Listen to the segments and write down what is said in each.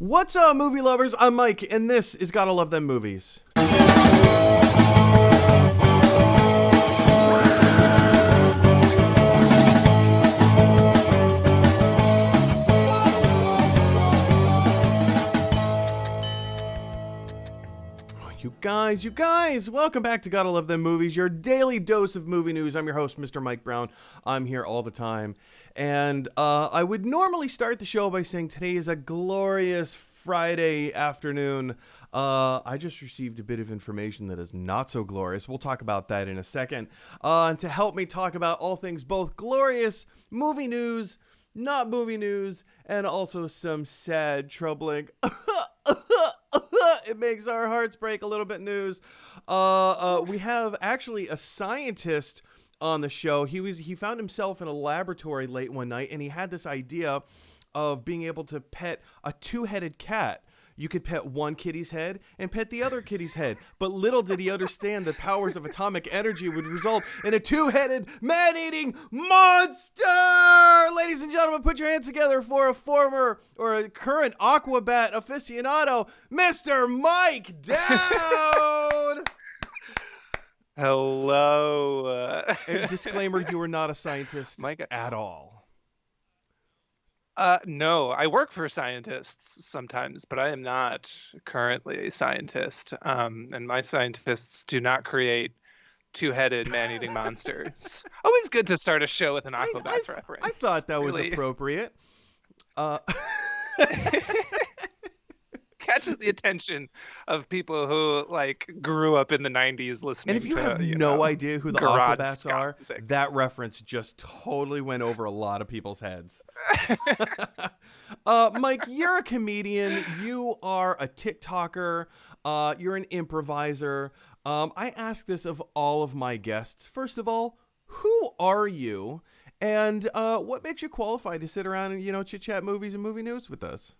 What's up, movie lovers? I'm Mike, and this is Gotta Love Them Movies. You guys, welcome back to Gotta Love Them Movies, your daily dose of movie news. I'm your host, Mr. Mike Brown. I'm here all the time. And I would normally start the show by saying today is a glorious Friday afternoon. I just received a bit of information that is not so glorious. We'll talk about that in a second. And to help me talk about all things both glorious movie news, not movie news, and also some sad, troubling... it makes our hearts break a little bit news. We have actually a scientist on the show. He found himself in a laboratory late one night, and he had this idea of being able to pet a two-headed cat. You could pet one kitty's head and pet the other kitty's head. But little did he understand the powers of atomic energy would result in a two-headed, man-eating monster! Ladies and gentlemen, put your hands together for a former or a current Aquabat aficionado, Mr. Mike Dowd! Hello. And disclaimer, you are not a scientist at all. No, I work for scientists sometimes, but I am not currently a scientist. And my scientists do not create two-headed man-eating monsters. Always good to start a show with an Aquabats reference. I thought that was appropriate. Catches the attention of people who grew up in the 90s listening. And if you have no idea who the Aquabats are, that reference just totally went over a lot of people's heads. Mike, you're a comedian. You are a TikToker. You're an improviser. I ask this of all of my guests. First of all, who are you? And what makes you qualified to sit around and, chit-chat movies and movie news with us?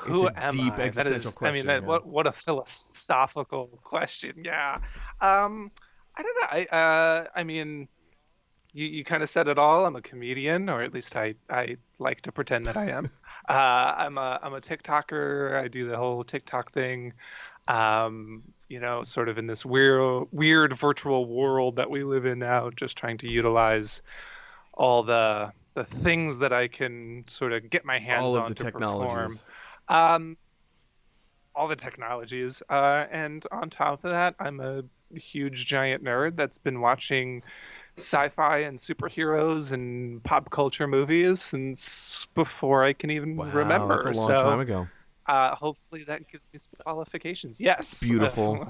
Who am deep I? Existential question. What a philosophical question. Yeah. I don't know. I mean, you kind of said it all. I'm a comedian, or at least I like to pretend that I am. I'm a TikToker. I do the whole TikTok thing. Sort of in this weird virtual world that we live in now, just trying to utilize all the things that I can sort of get my hands on to perform. All the technologies. And on top of that, I'm a huge giant nerd that's been watching sci-fi and superheroes and pop culture movies since before I can even remember. That's a long time ago. Hopefully that gives me some qualifications. Yes. Beautiful.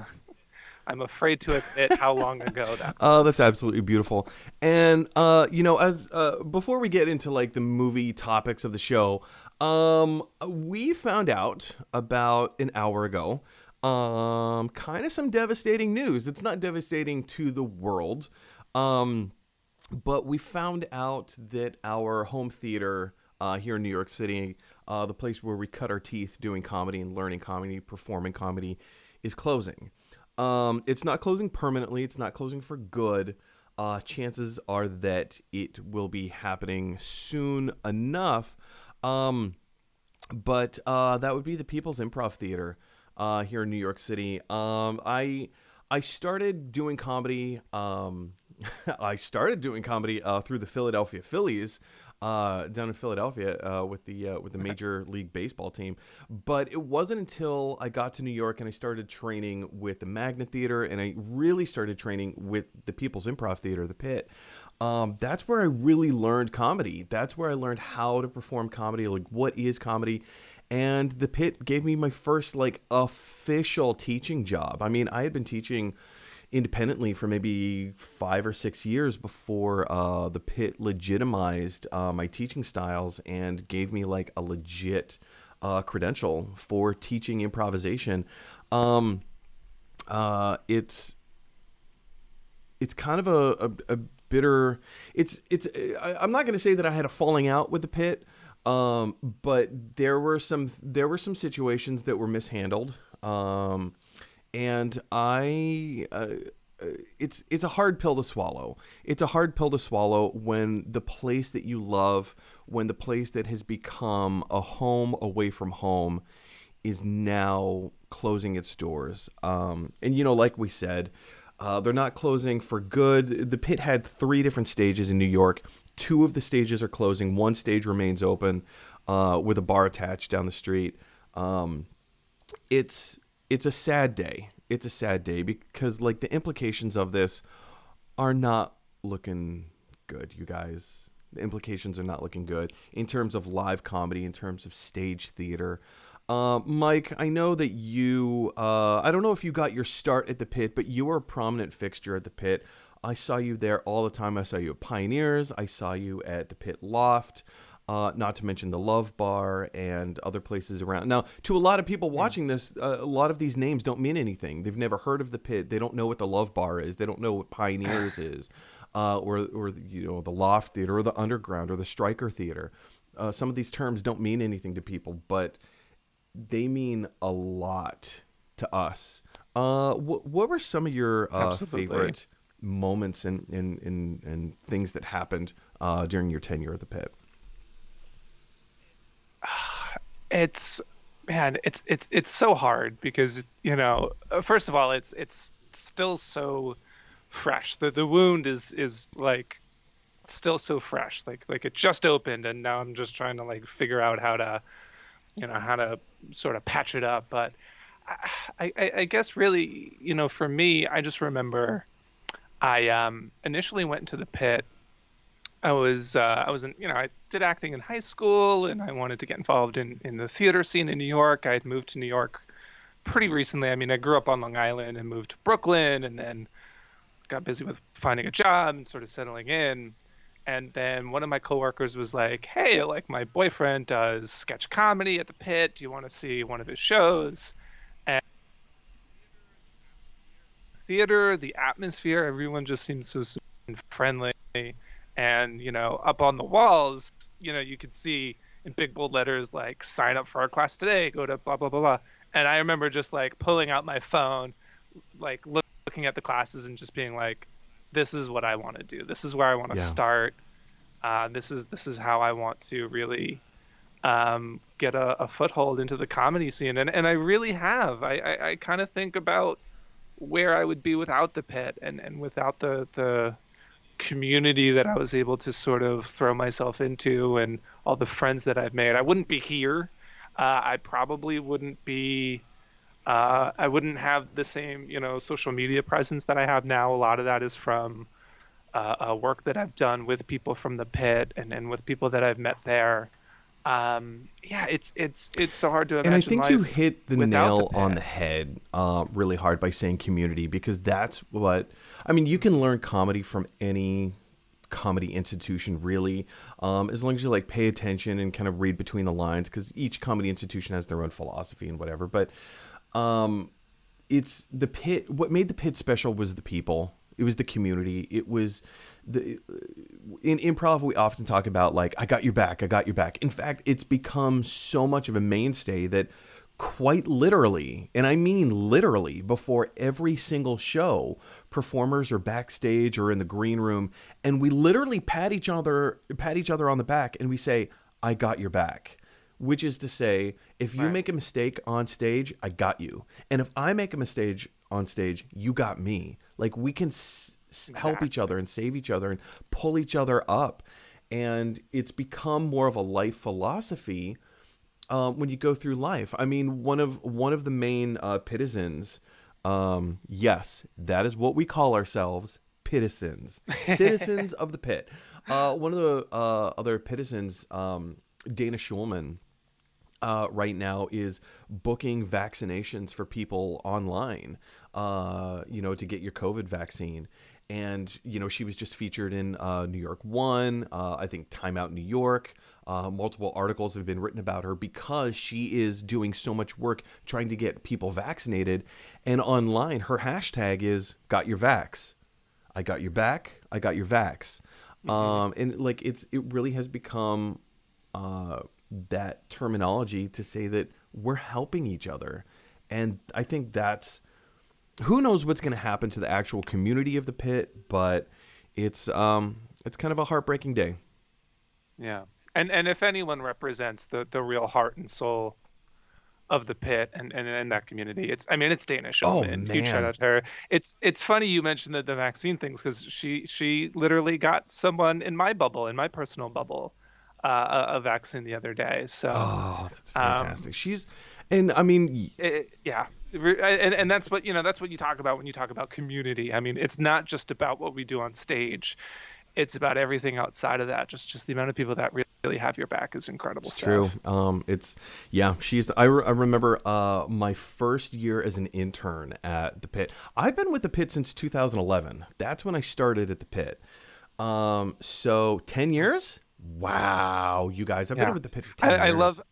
I'm afraid to admit how long ago that was. That's absolutely beautiful. And, as before we get into the movie topics of the show, we found out about an hour ago, kind of some devastating news. It's not devastating to the world, but we found out that our home theater here in New York City, the place where we cut our teeth doing comedy and learning comedy, performing comedy, is closing. It's not closing permanently. It's not closing for good. Chances are that it will be happening soon enough. But that would be the People's Improv Theater here in New York City. I started doing comedy. I started doing comedy through the Philadelphia Phillies. Down in Philadelphia with the Major League Baseball team. But it wasn't until I got to New York and I started training with the Magnet Theater, and I really started training with the People's Improv Theater, the Pit. That's where I really learned comedy. That's where I learned how to perform comedy, what is comedy. And the Pit gave me my first official teaching job. I mean, I had been teaching independently for maybe 5 or 6 years before the Pit legitimized my teaching styles and gave me a legit credential for teaching improvisation. It's kind of a bitter. I'm not going to say that I had a falling out with the Pit, but there were some situations that were mishandled. And I it's a hard pill to swallow. It's a hard pill to swallow when the place that you love, when the place that has become a home away from home is now closing its doors. And, like we said, they're not closing for good. The pit had 3 different stages in New York. 2 of the stages are closing. 1 stage remains open with a bar attached down the street. It's a sad day. It's a sad day because, like, the implications of this are not looking good, you guys. The implications are not looking good in terms of live comedy, in terms of stage theater. Mike, I know that you, I don't know if you got your start at the pit, but you were a prominent fixture at the pit. I saw you there all the time. I saw you at Pioneers. I saw you at the Pit Loft, not to mention the Love Bar and other places around. Now, to a lot of people watching this, a lot of these names don't mean anything. They've never heard of the pit. They don't know what the Love Bar is. They don't know what Pioneers is, or the Loft Theater, or the Underground, or the Stryker Theater. Some of these terms don't mean anything to people, but they mean a lot to us. What were some of your favorite moments and things that happened during your tenure at the pit? It's so hard because, first of all, it's still so fresh. The wound is like still so fresh. Like it just opened, and now I'm just trying to like figure out how to sort of patch it up. But I guess really, for me, I just remember I initially went into the pit. I was I did acting in high school, and I wanted to get involved in the theater scene in New York. I had moved to New York pretty recently. I mean, I grew up on Long Island and moved to Brooklyn, and then got busy with finding a job and sort of settling in. And then one of my coworkers was like, "Hey, like my boyfriend does sketch comedy at the pit. Do you want to see one of his shows?" And theater, the atmosphere, everyone just seems so sweet and friendly. And, up on the walls, you could see in big bold letters, like, sign up for our class today, go to blah, blah, blah, blah. And I remember just like pulling out my phone, like looking at the classes and just being like, this is what I want to do. This is where I want to start. This is how I want to really get a foothold into the comedy scene. And I really have. I kind of think about where I would be without the pit and without the community that I was able to sort of throw myself into and all the friends that I've made. I wouldn't be here. I probably wouldn't be. I wouldn't have the same, social media presence that I have now. A lot of that is from work that I've done with people from the pit and with people that I've met there. It's so hard to imagine. And I think you hit the nail the on the head really hard by saying community, because that's what, I mean, you can learn comedy from any comedy institution, really, as long as you like pay attention and kind of read between the lines, because each comedy institution has their own philosophy and whatever. But it's the pit. What made the pit special was the people. It was the community. It was in improv, we often talk about like, I got your back. I got your back. In fact, it's become so much of a mainstay that quite literally, and I mean literally, before every single show, performers are backstage or in the green room, and we literally pat each other on the back, and we say, I got your back. Which is to say, if you make a mistake on stage, I got you. And if I make a mistake on stage, you got me. Like, we can help each other and save each other and pull each other up. And it's become more of a life philosophy when you go through life. I mean, one of the main pitizens, yes, that is what we call ourselves, pitizens, citizens of the pit. One of the other pitizens, Dana Schulman, right now is booking vaccinations for people online, to get your COVID vaccine. And, she was just featured in New York One, I think Time Out New York. Multiple articles have been written about her because she is doing so much work trying to get people vaccinated. And online, her hashtag is got your vax. I got your back. I got your vax. And like, it really has become that terminology to say that we're helping each other. And I think that's who knows what's going to happen to the actual community of the pit, but it's kind of a heartbreaking day. Yeah. And if anyone represents the real heart and soul of the pit and that community, it's Dana Oh Schulman. Huge shout man. out to her. It's funny you mentioned the vaccine things because she literally got someone in my bubble, in my personal bubble, a vaccine the other day. So Oh, that's um fantastic. And I mean, yeah. And that's what that's what you talk about when you talk about community. I mean, it's not just about what we do on stage. It's about everything outside of that. Just the amount of people that really have your back is incredible it's true. stuff. I remember my first year as an intern at the pit. I've been with the pit since 2011. That's when I started at the pit. So 10 years? Wow, you guys, I've been Yeah, with the pit for I, 10 I years. love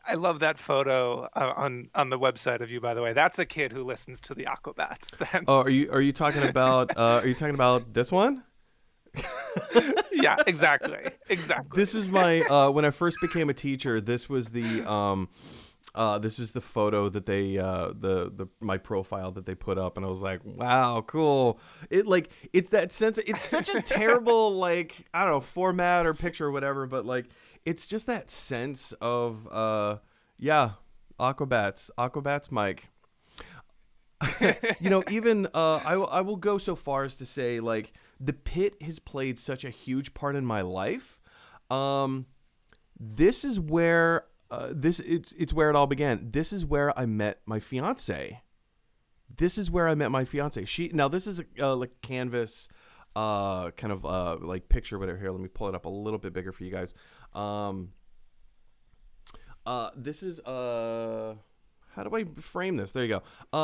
I love that photo on the website of you. By the way, that's a kid who listens to the Aquabats. Oh, That's are you talking about this one? yeah, exactly. This is my when I first became a teacher. This was the photo that they the my profile that they put up, and I was like, wow, cool. It's that sense. It's such a terrible, like, I don't know, format or picture or whatever, but like it's just that sense of yeah, Aquabats Mike. Even I will go so far as to say, like, the pit has played such a huge part in my life. Um, this is where it's where it all began. This is where I met my fiance. This is a like canvas kind of like picture, whatever. Here, let me pull it up a little bit bigger for you guys. This is how do I frame this? There you go.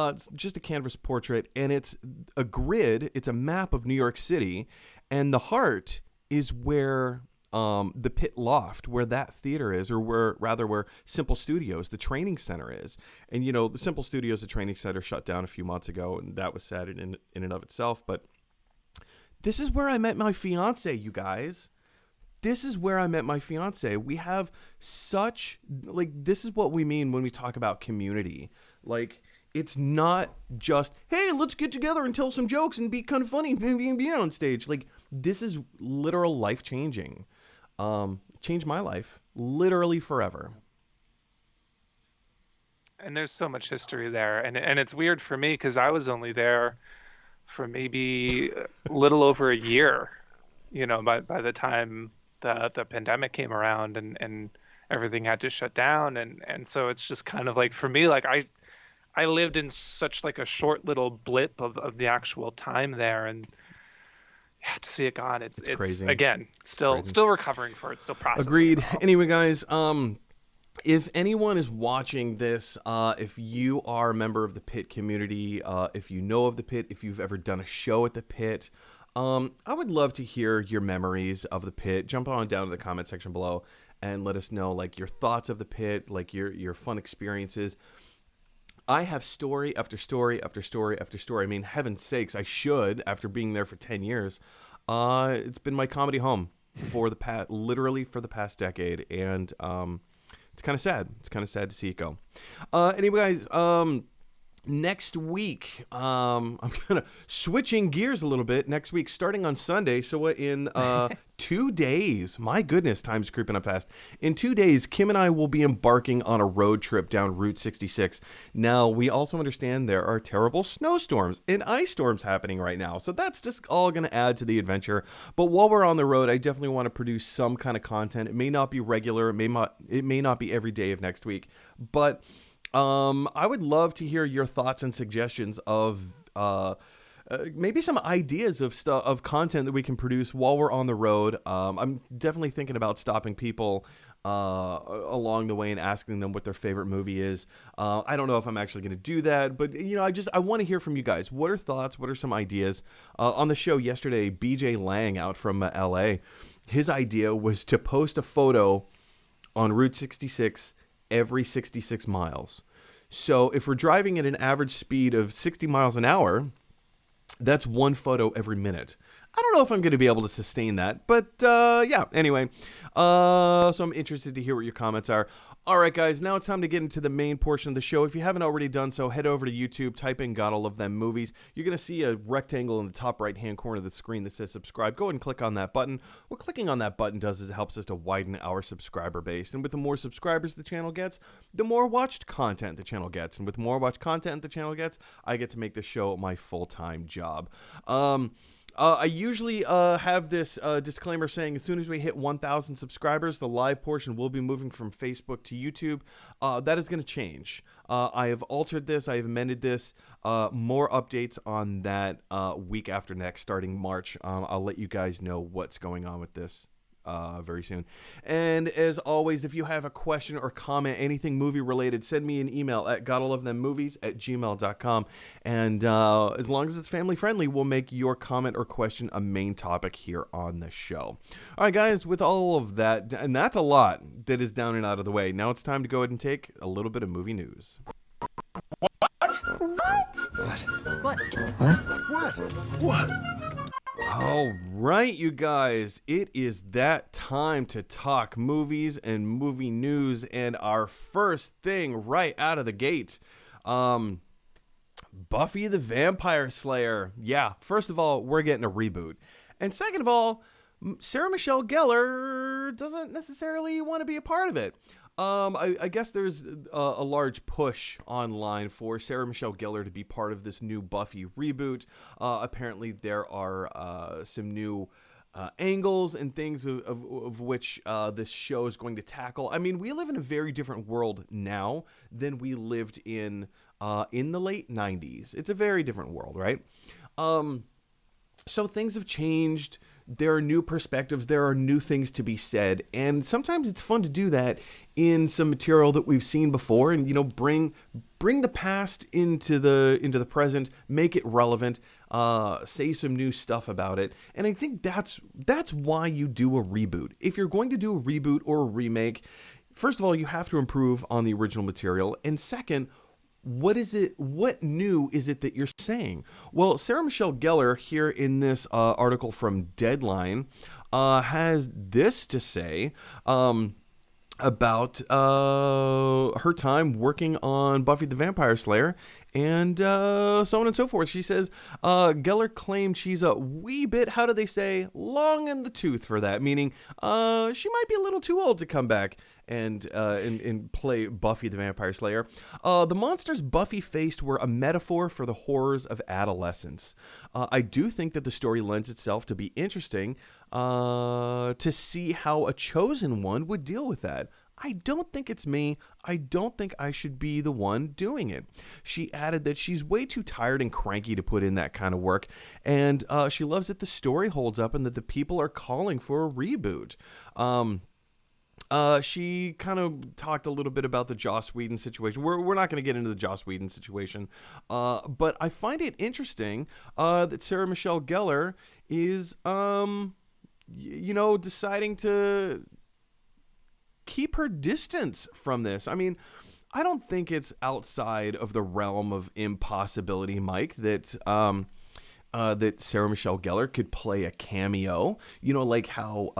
It's just a canvas portrait, and it's a grid. It's a map of New York City, and the heart is where the pit loft, where that theater is, or where Simple Studios, the training center, is. And the Simple Studios, the training center, shut down a few months ago, and that was sad in and of itself. But this is where I met my fiance, you guys. This is where I met my fiance. We have such, like, this is what we mean when we talk about community. Like, it's not just, hey, let's get together and tell some jokes and be kind of funny and be on stage. Like, this is literal life changing. Changed my life literally forever. And there's so much history there, and it's weird for me because I was only there for maybe a little over a year. By the time the pandemic came around and everything had to shut down, and so it's just kind of like for me, like I lived in such like a short little blip of the actual time there, and yeah, to see it gone, It's it's crazy. again It's still crazy. still recovering for it, still processing it Agreed. all. Anyway, guys, if anyone is watching this, if you are a member of the pit community, if you know of the pit, if you've ever done a show at the pit, I would love to hear your memories of the pit. Jump on down to the comment section below and let us know, like, your thoughts of the pit, like your fun experiences. I have story after story after story after story. I mean, heaven's sakes, I should, after being there for 10 years. It's been my comedy home for literally for the past decade, and it's kind of sad. It's kind of sad to see it go. Anyway, guys, next week, I'm gonna switching gears a little bit. Next week, starting on Sunday, so in 2 days, my goodness, time's creeping up fast. In 2 days, Kim and I will be embarking on a road trip down Route 66. Now, we also understand there are terrible snowstorms and ice storms happening right now, so that's just all going to add to the adventure. But while we're on the road, I definitely want to produce some kind of content. It may not be regular, it may not be every day of next week, but I would love to hear your thoughts and suggestions of maybe some ideas of content that we can produce while we're on the road. I'm definitely thinking about stopping people along the way and asking them what their favorite movie is. I don't know if I'm actually going to do that, but I want to hear from you guys. What are thoughts? What are some ideas? On the show yesterday, BJ Lang out from LA, his idea was to post a photo on Route 66 every 66 miles. So if we're driving at an average speed of 60 miles an hour, that's one photo every minute. I don't know if I'm going to be able to sustain that, but yeah, anyway. So I'm interested to hear what your comments are. All right, guys, now it's time to get into the main portion of the show. If you haven't already done so, head over to YouTube, type in God I Love Them Movies. You're going to see a rectangle in the top right-hand corner of the screen that says subscribe. Go ahead and click on that button. What clicking on that button does is it helps us to widen our subscriber base. And with the more subscribers the channel gets, the more watched content the channel gets. And with more watched content the channel gets, I get to make this show my full-time job. I usually have this disclaimer saying as soon as we hit 1,000 subscribers, the live portion will be moving from Facebook to YouTube. That is going to change. I have altered this. I have amended this. More updates on that week after next, starting March. I'll let you guys know what's going on with this very soon. And as always, if you have a question or comment, anything movie related, send me an email at gottalovethemmovies@gmail.com. And as long as it's family friendly, we'll make your comment or question a main topic here on the show. All right, guys, with all of that, and that's a lot that is down and out of the way, now it's time to go ahead and take a little bit of movie news. What? All right, you guys, it is that time to talk movies and movie news, and our first thing right out of the gate, Buffy the Vampire Slayer. Yeah, first of all, we're getting a reboot, and second of all, Sarah Michelle Gellar doesn't necessarily want to be a part of it. I guess there's a large push online for Sarah Michelle Gellar to be part of this new Buffy reboot. Apparently there are some new angles and things of which this show is going to tackle. I mean, we live in a very different world now than we lived in the late 90s. It's a very different world, right? So things have changed. There are new perspectives. There are new things to be said. And sometimes it's fun to do that in some material that we've seen before and, bring the past into the present, make it relevant, say some new stuff about it. And I think that's why you do a reboot. If you're going to do a reboot or a remake, first of all, you have to improve on the original material. And second, what new is it that you're saying? Well, Sarah Michelle Gellar here in this article from Deadline has this to say about her time working on Buffy the Vampire Slayer and so on and so forth. She says, Gellar claimed she's a wee bit, how do they say, long in the tooth for that, meaning she might be a little too old to come back and play Buffy the Vampire Slayer. The monsters Buffy faced were a metaphor for the horrors of adolescence. I do think that the story lends itself to be interesting to see how a chosen one would deal with that. I don't think it's me. I don't think I should be the one doing it. She added that she's way too tired and cranky to put in that kind of work, and she loves that the story holds up and that the people are calling for a reboot. She kind of talked a little bit about the Joss Whedon situation. We're not going to get into the Joss Whedon situation, but I find it interesting that Sarah Michelle Gellar is, deciding to keep her distance from this. I mean, I don't think it's outside of the realm of impossibility, Mike, that that Sarah Michelle Gellar could play a cameo. Like how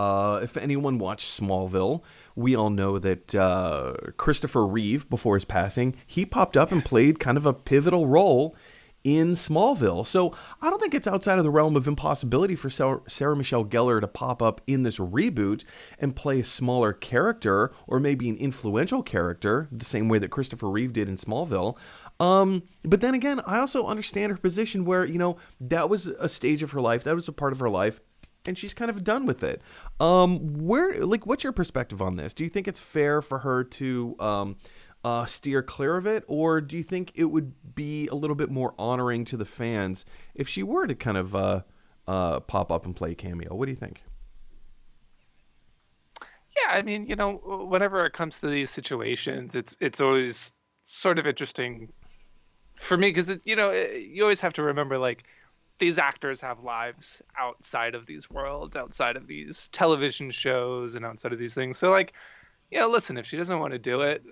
if anyone watched Smallville, we all know that Christopher Reeve, before his passing, he popped up and played kind of a pivotal role in Smallville. So I don't think it's outside of the realm of impossibility for Sarah Michelle Gellar to pop up in this reboot and play a smaller character, or maybe an influential character, the same way that Christopher Reeve did in Smallville. But then again, I also understand her position where, that was a stage of her life, that was a part of her life, and she's kind of done with it. What's your perspective on this? Do you think it's fair for her to steer clear of it, or do you think it would be a little bit more honoring to the fans if she were to kind of pop up and play a cameo? What do you think? Yeah, I mean, whenever it comes to these situations, it's always sort of interesting for me because you always have to remember, like, these actors have lives outside of these worlds, outside of these television shows, and outside of these things. So, like, listen, if she doesn't want to do it,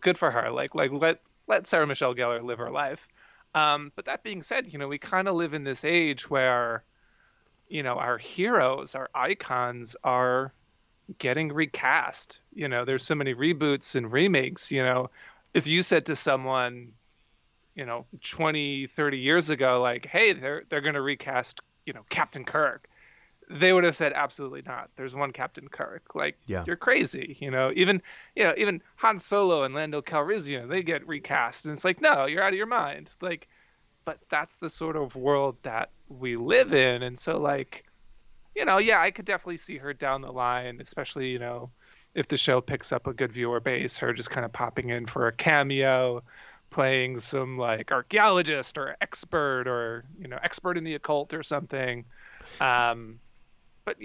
good for her. Like let Sarah Michelle Gellar live her life. But that being said, we kind of live in this age where our heroes, our icons are getting recast. There's so many reboots and remakes. If you said to someone, 20, 30 years ago, like, hey, they're going to recast, Captain Kirk, they would have said absolutely not. There's one Captain Kirk. Like, Yeah. you're crazy. Even Han Solo and Lando Calrissian, they get recast, and it's like, no, you're out of your mind. Like, but that's the sort of world that we live in, and so like, yeah, I could definitely see her down the line, especially if the show picks up a good viewer base, her just kind of popping in for a cameo, playing some like archaeologist or expert or expert in the occult or something. Um, but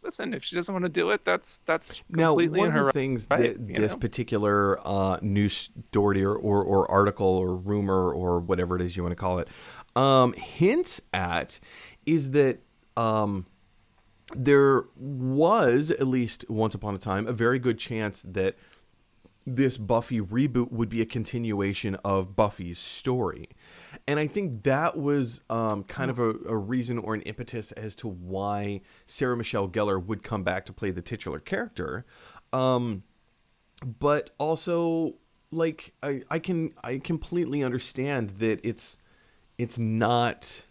listen, if she doesn't want to do it, that's Now, completely one in of the her things right. that this particular news story or article or rumor or whatever it is you want to call it hints at is that there was, at least once upon a time, a very good chance that this Buffy reboot would be a continuation of Buffy's story. And I think that was kind of a reason or an impetus as to why Sarah Michelle Gellar would come back to play the titular character. But also, like, I completely understand that it's not...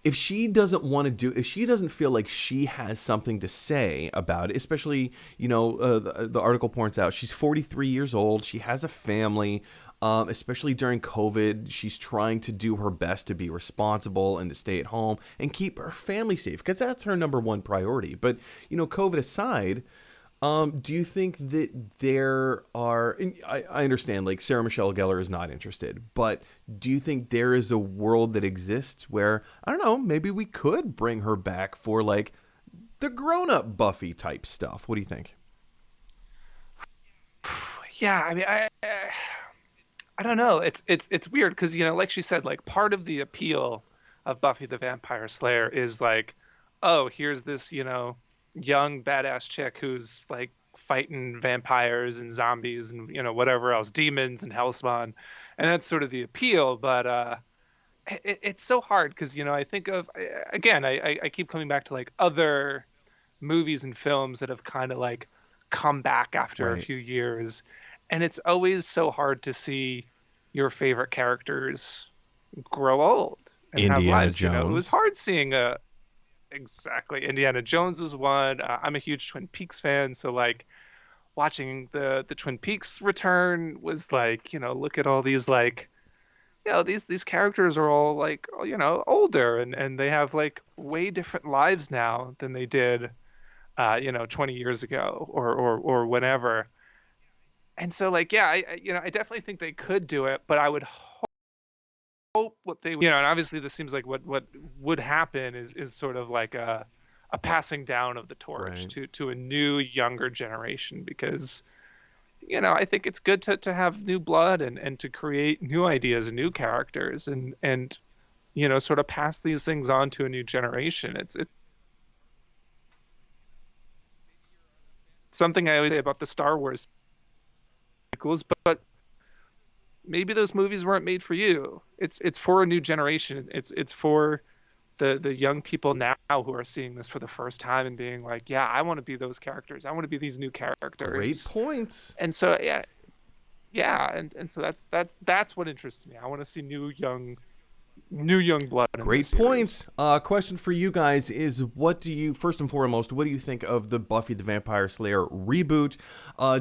If she doesn't want to do, if she doesn't feel like she has something to say about it, especially, the article points out she's 43 years old, she has a family, especially during COVID, she's trying to do her best to be responsible and to stay at home and keep her family safe, because that's her number one priority. But, COVID aside, do you think that there are, and I understand, like, Sarah Michelle Gellar is not interested, but do you think there is a world that exists where, I don't know, maybe we could bring her back for, like, the grown-up Buffy type stuff? What do you think? Yeah, I mean, I don't know. It's weird because, like she said, like part of the appeal of Buffy the Vampire Slayer is like, oh, here's this, young badass chick who's like fighting vampires and zombies and whatever else, demons and hellspawn, and that's sort of the appeal. But it's so hard because I think of, again, I keep coming back to like other movies and films that have kind of like come back after a Right. few years, and it's always so hard to see your favorite characters grow old and have Indiana lives. It was Jones. hard seeing a exactly. Indiana Jones was one. I'm a huge Twin Peaks fan, so like watching the Twin Peaks return was like, look at all these like, these characters are all like, older and they have like way different lives now than they did 20 years ago or whenever. And so like, yeah, I definitely think they could do it, but I would hope what they, and obviously this seems like what would happen is sort of like a passing down of the torch Right. to a new younger generation because I think it's good to have new blood and to create new ideas and new characters and sort of pass these things on to a new generation. It's something I always say about the Star Wars sequels, but maybe those movies weren't made for you. It's for a new generation. It's for the young people now who are seeing this for the first time and being like, yeah, I want to be those characters. I want to be these new Great characters. points. And so yeah, and so that's what interests me. I want to see new young blood in the Great series. points. Question for you guys is, first and foremost, what do you think of the Buffy the Vampire Slayer reboot?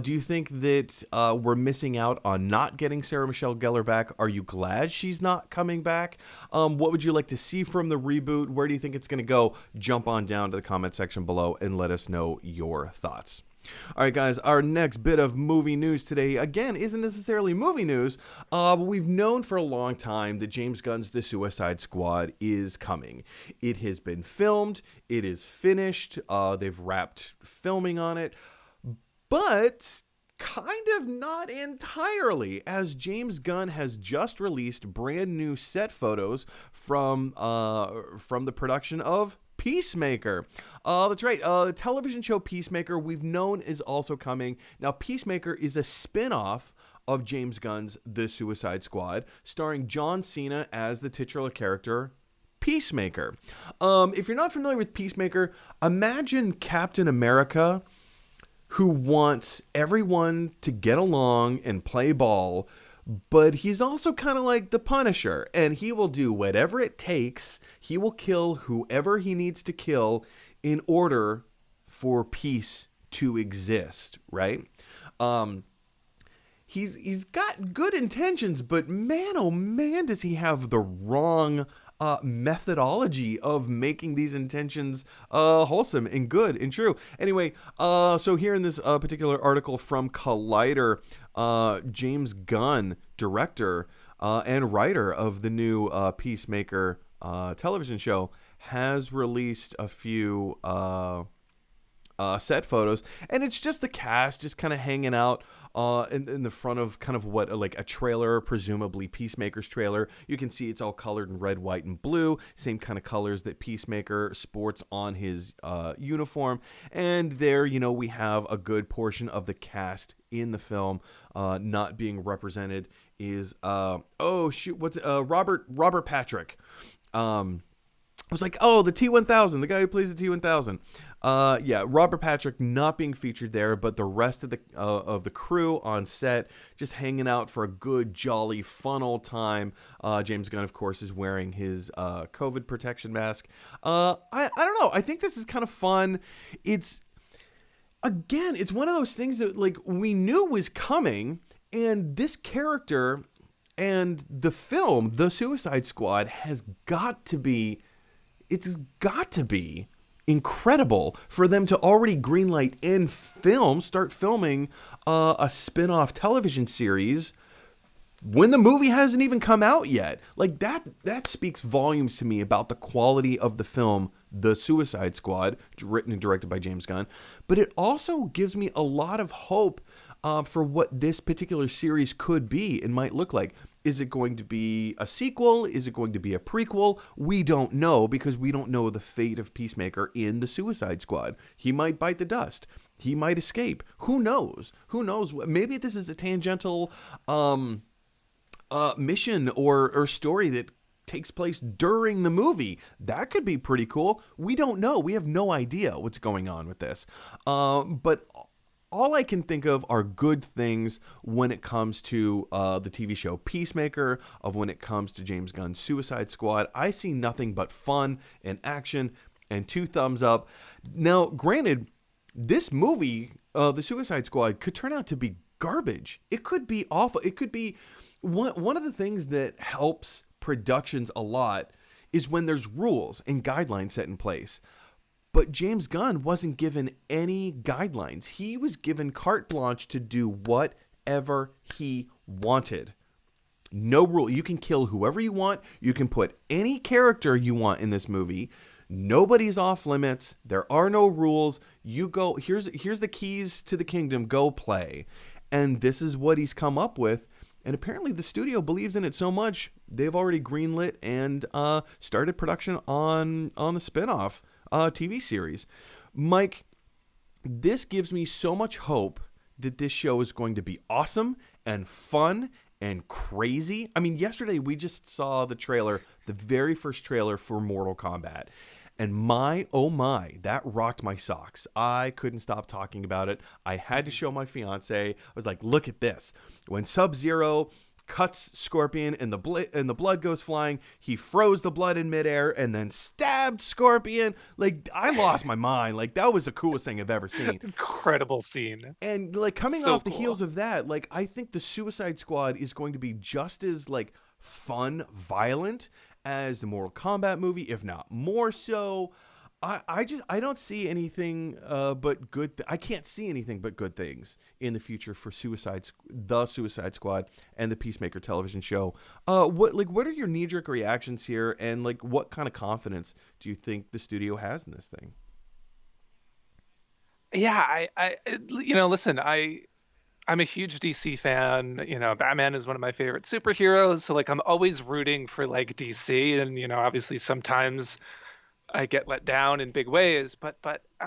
Do you think that we're missing out on not getting Sarah Michelle Gellar back? Are you glad she's not coming back? What would you like to see from the reboot? Where do you think it's going to go? Jump on down to the comment section below and let us know your thoughts. All right, guys, our next bit of movie news today, again, isn't necessarily movie news, but we've known for a long time that James Gunn's The Suicide Squad is coming. It has been filmed. It is finished. They've wrapped filming on it, but kind of not entirely, as James Gunn has just released brand new set photos from the production of Peacemaker. That's right. The television show Peacemaker, we've known, is also coming. Now, Peacemaker is a spin-off of James Gunn's The Suicide Squad, starring John Cena as the titular character, Peacemaker. If you're not familiar with Peacemaker, imagine Captain America who wants everyone to get along and play ball, but he's also kind of like the Punisher, and he will do whatever it takes. He will kill whoever he needs to kill in order for peace to exist, right? He's got good intentions, but man, oh man, does he have the wrong methodology of making these intentions wholesome and good and true. Anyway, so here in this particular article from Collider, James Gunn, director and writer of the new Peacemaker television show, has released a few set photos, and it's just the cast just kind of hanging out in the front of kind of what like a trailer, presumably Peacemaker's trailer. You can see it's all colored in red, white, and blue, same kind of colors that Peacemaker sports on his uniform. And there, you know, we have a good portion of the cast in the film. Not being represented is Robert Patrick. I was like, oh, the T-1000, the guy who plays the T-1000. Yeah, Robert Patrick not being featured there, but the rest of the crew on set just hanging out for a good, jolly, fun old time. James Gunn, of course, is wearing his COVID protection mask. I don't know. I think this is kind of fun. It's one of those things that like we knew was coming, and this character and the film, The Suicide Squad, has got to be. It's got to be incredible for them to already greenlight and start filming a spin-off television series when the movie hasn't even come out yet. Like that speaks volumes to me about the quality of the film, The Suicide Squad, written and directed by James Gunn. But it also gives me a lot of hope for what this particular series could be and might look like. Is it going to be a sequel? Is it going to be a prequel? We don't know, because we don't know the fate of Peacemaker in the Suicide Squad. He might bite the dust. He might escape. Who knows? Who knows? Maybe this is a tangential mission or story that takes place during the movie. That could be pretty cool. We don't know. We have no idea what's going on with this. But all I can think of are good things when it comes to the TV show Peacemaker, when it comes to James Gunn's Suicide Squad. I see nothing but fun and action and 2 thumbs up. Now, granted, this movie, The Suicide Squad, could turn out to be garbage. It could be awful. It could be one of the things that helps productions a lot is when there's rules and guidelines set in place. But James Gunn wasn't given any guidelines. He was given carte blanche to do whatever he wanted. No rule. You can kill whoever you want. You can put any character you want in this movie. Nobody's off limits. There are no rules. You go, here's the keys to the kingdom. Go play. And this is what he's come up with. And apparently the studio believes in it so much, they've already greenlit and started production on the spinoff TV series. Mike, this gives me so much hope that this show is going to be awesome and fun and crazy. I mean, yesterday we just saw the trailer, the very first trailer for Mortal Kombat. And my, oh my, that rocked my socks. I couldn't stop talking about it. I had to show my fiance. I was like, look at this. When Sub-Zero cuts Scorpion and the blood goes flying, he froze the blood in midair and then stabbed Scorpion. Like, I lost my mind. Like, that was the coolest thing I've ever seen. Incredible scene. And like coming off the heels of that, like I think the Suicide Squad is going to be just as like fun, violent as the Mortal Kombat movie, if not more so. I don't see anything but good. I can't see anything but good things in the future for the Suicide Squad and the Peacemaker television show. What are your knee-jerk reactions here, and like what kind of confidence do you think the studio has in this thing? Yeah, listen, I'm a huge DC fan. You know, Batman is one of my favorite superheroes, so like I'm always rooting for like DC, and obviously sometimes I get let down in big ways, but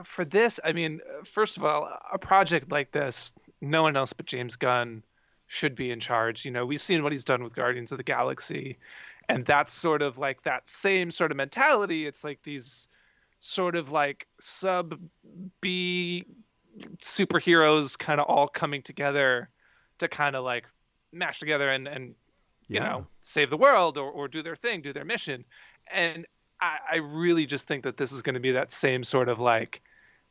for this, I mean, first of all, a project like this, no one else but James Gunn should be in charge. We've seen what he's done with Guardians of the Galaxy, And that's sort of like that same sort of mentality. It's like these sort of like sub B superheroes kind of all coming together to kind of like mash together and Yeah. save the world or do their thing, do their mission. And I really just think that this is going to be that same sort of like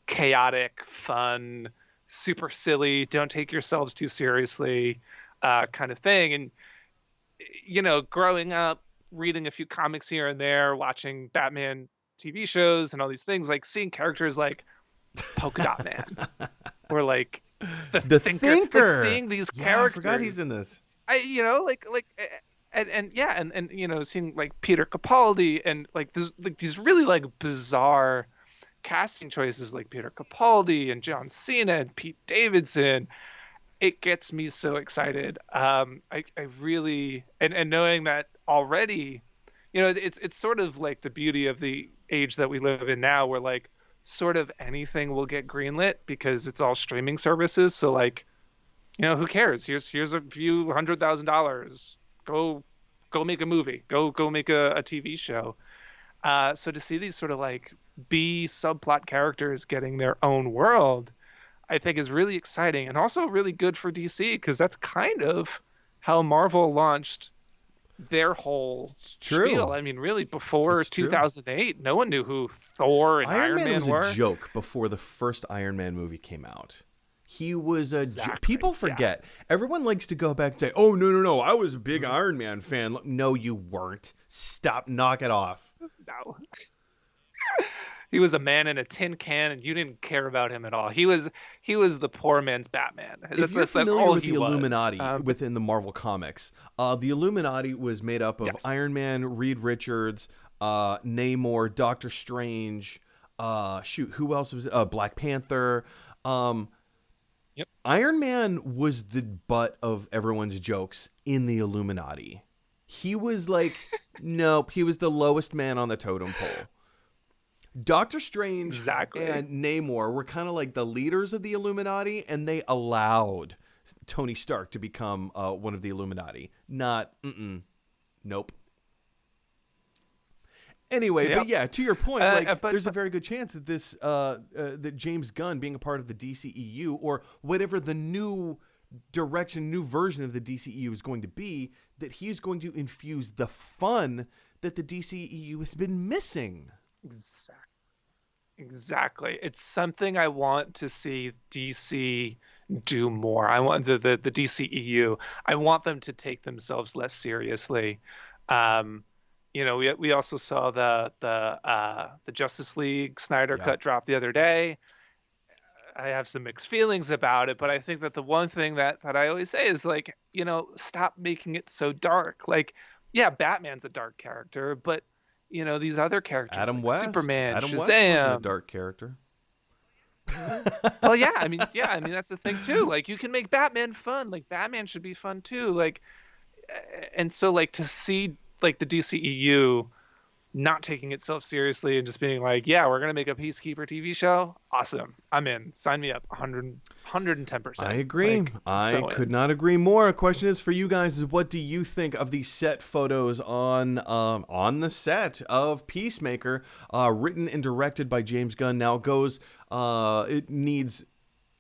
chaotic, fun, super silly, don't take yourselves too seriously kind of thing. And, growing up, reading a few comics here and there, watching Batman TV shows and all these things, like seeing characters like Polka Dot Man or like the The Thinker, like Thinker. seeing these Yeah, I forgot he's in characters. this. And yeah, and seeing like Peter Capaldi and like this like these really like bizarre casting choices like Peter Capaldi and John Cena and Pete Davidson, it gets me so excited. I really and knowing that already, it's sort of like the beauty of the age that we live in now, where like sort of anything will get greenlit because it's all streaming services. So like, who cares? Here's a few $100,000. Go make a movie. Go make a TV show. So to see these sort of like B subplot characters getting their own world, I think is really exciting and also really good for DC because that's kind of how Marvel launched their whole It's spiel. true. I mean, really, before It's true. 2008, no one knew who Thor and Iron Iron Man Man was a were. joke before the first Iron Man movie came out. He was Exactly. people Yeah. forget. Everyone likes to go back and say, "Oh, no, no, no, I was a big Iron Man fan." No, you weren't. Stop, knock it off. No. He was a man in a tin can and you didn't care about him at all. He was the poor man's Batman. If you're That's familiar all with the he was. Illuminati But within the Marvel comics, the Illuminati was made up of yes. Iron Man, Reed Richards, Namor, Doctor Strange. Who else was Black Panther? Um, Yep. Iron Man was the butt of everyone's jokes in the Illuminati. He was like, nope, he was the lowest man on the totem pole. Doctor Strange Exactly. and Namor were kind of like the leaders of the Illuminati, and they allowed Tony Stark to become one of the Illuminati. Not, nope. Anyway, but Yep. yeah, to your point, like there's a But very good chance that this that James Gunn being a part of the DCEU or whatever the new direction, new version of the DCEU is going to be, that he's going to infuse the fun that the DCEU has been missing. exactly. Exactly. It's something I want to see DC do more. I want the DCEU. I want them to take themselves less seriously. Um, we also saw the Justice League Snyder Yeah. cut drop the other day. I have some mixed feelings about it, but I think that the one thing that I always say is like, stop making it so dark. Like, yeah, Batman's a dark character, but these other characters Adam like West. Superman, Adam West wasn't a Shazam. dark character. Well, yeah, I mean that's the thing too. Like you can make Batman fun. Like Batman should be fun too. Like and so like to see like the DCEU not taking itself seriously and just being like, yeah, we're gonna make a Peacekeeper TV show. Awesome. I'm in. Sign me up. 110%. I agree. Like I so could in. not agree more. A question is for you guys: is what do you think of the set photos on the set of Peacemaker, written and directed by James Gunn? Now it goes. It needs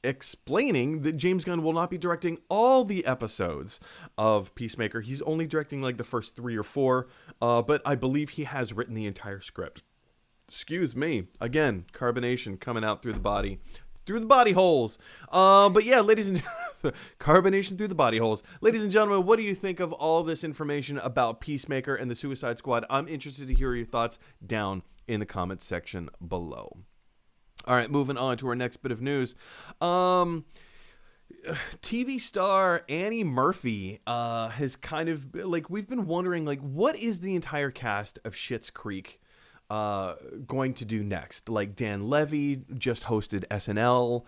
explaining that James Gunn will not be directing all the episodes of Peacemaker. He's only directing like the first 3 or 4, but I believe he has written the entire script. Excuse me. Again, carbonation coming out through the body holes. But yeah, ladies and carbonation through the body holes. Ladies and gentlemen, what do you think of all this information about Peacemaker and the Suicide Squad? I'm interested to hear your thoughts down in the comments section below. All right, moving on to our next bit of news. TV star Annie Murphy has kind of like, we've been wondering like, what is the entire cast of Schitt's Creek going to do next? Like Dan Levy just hosted SNL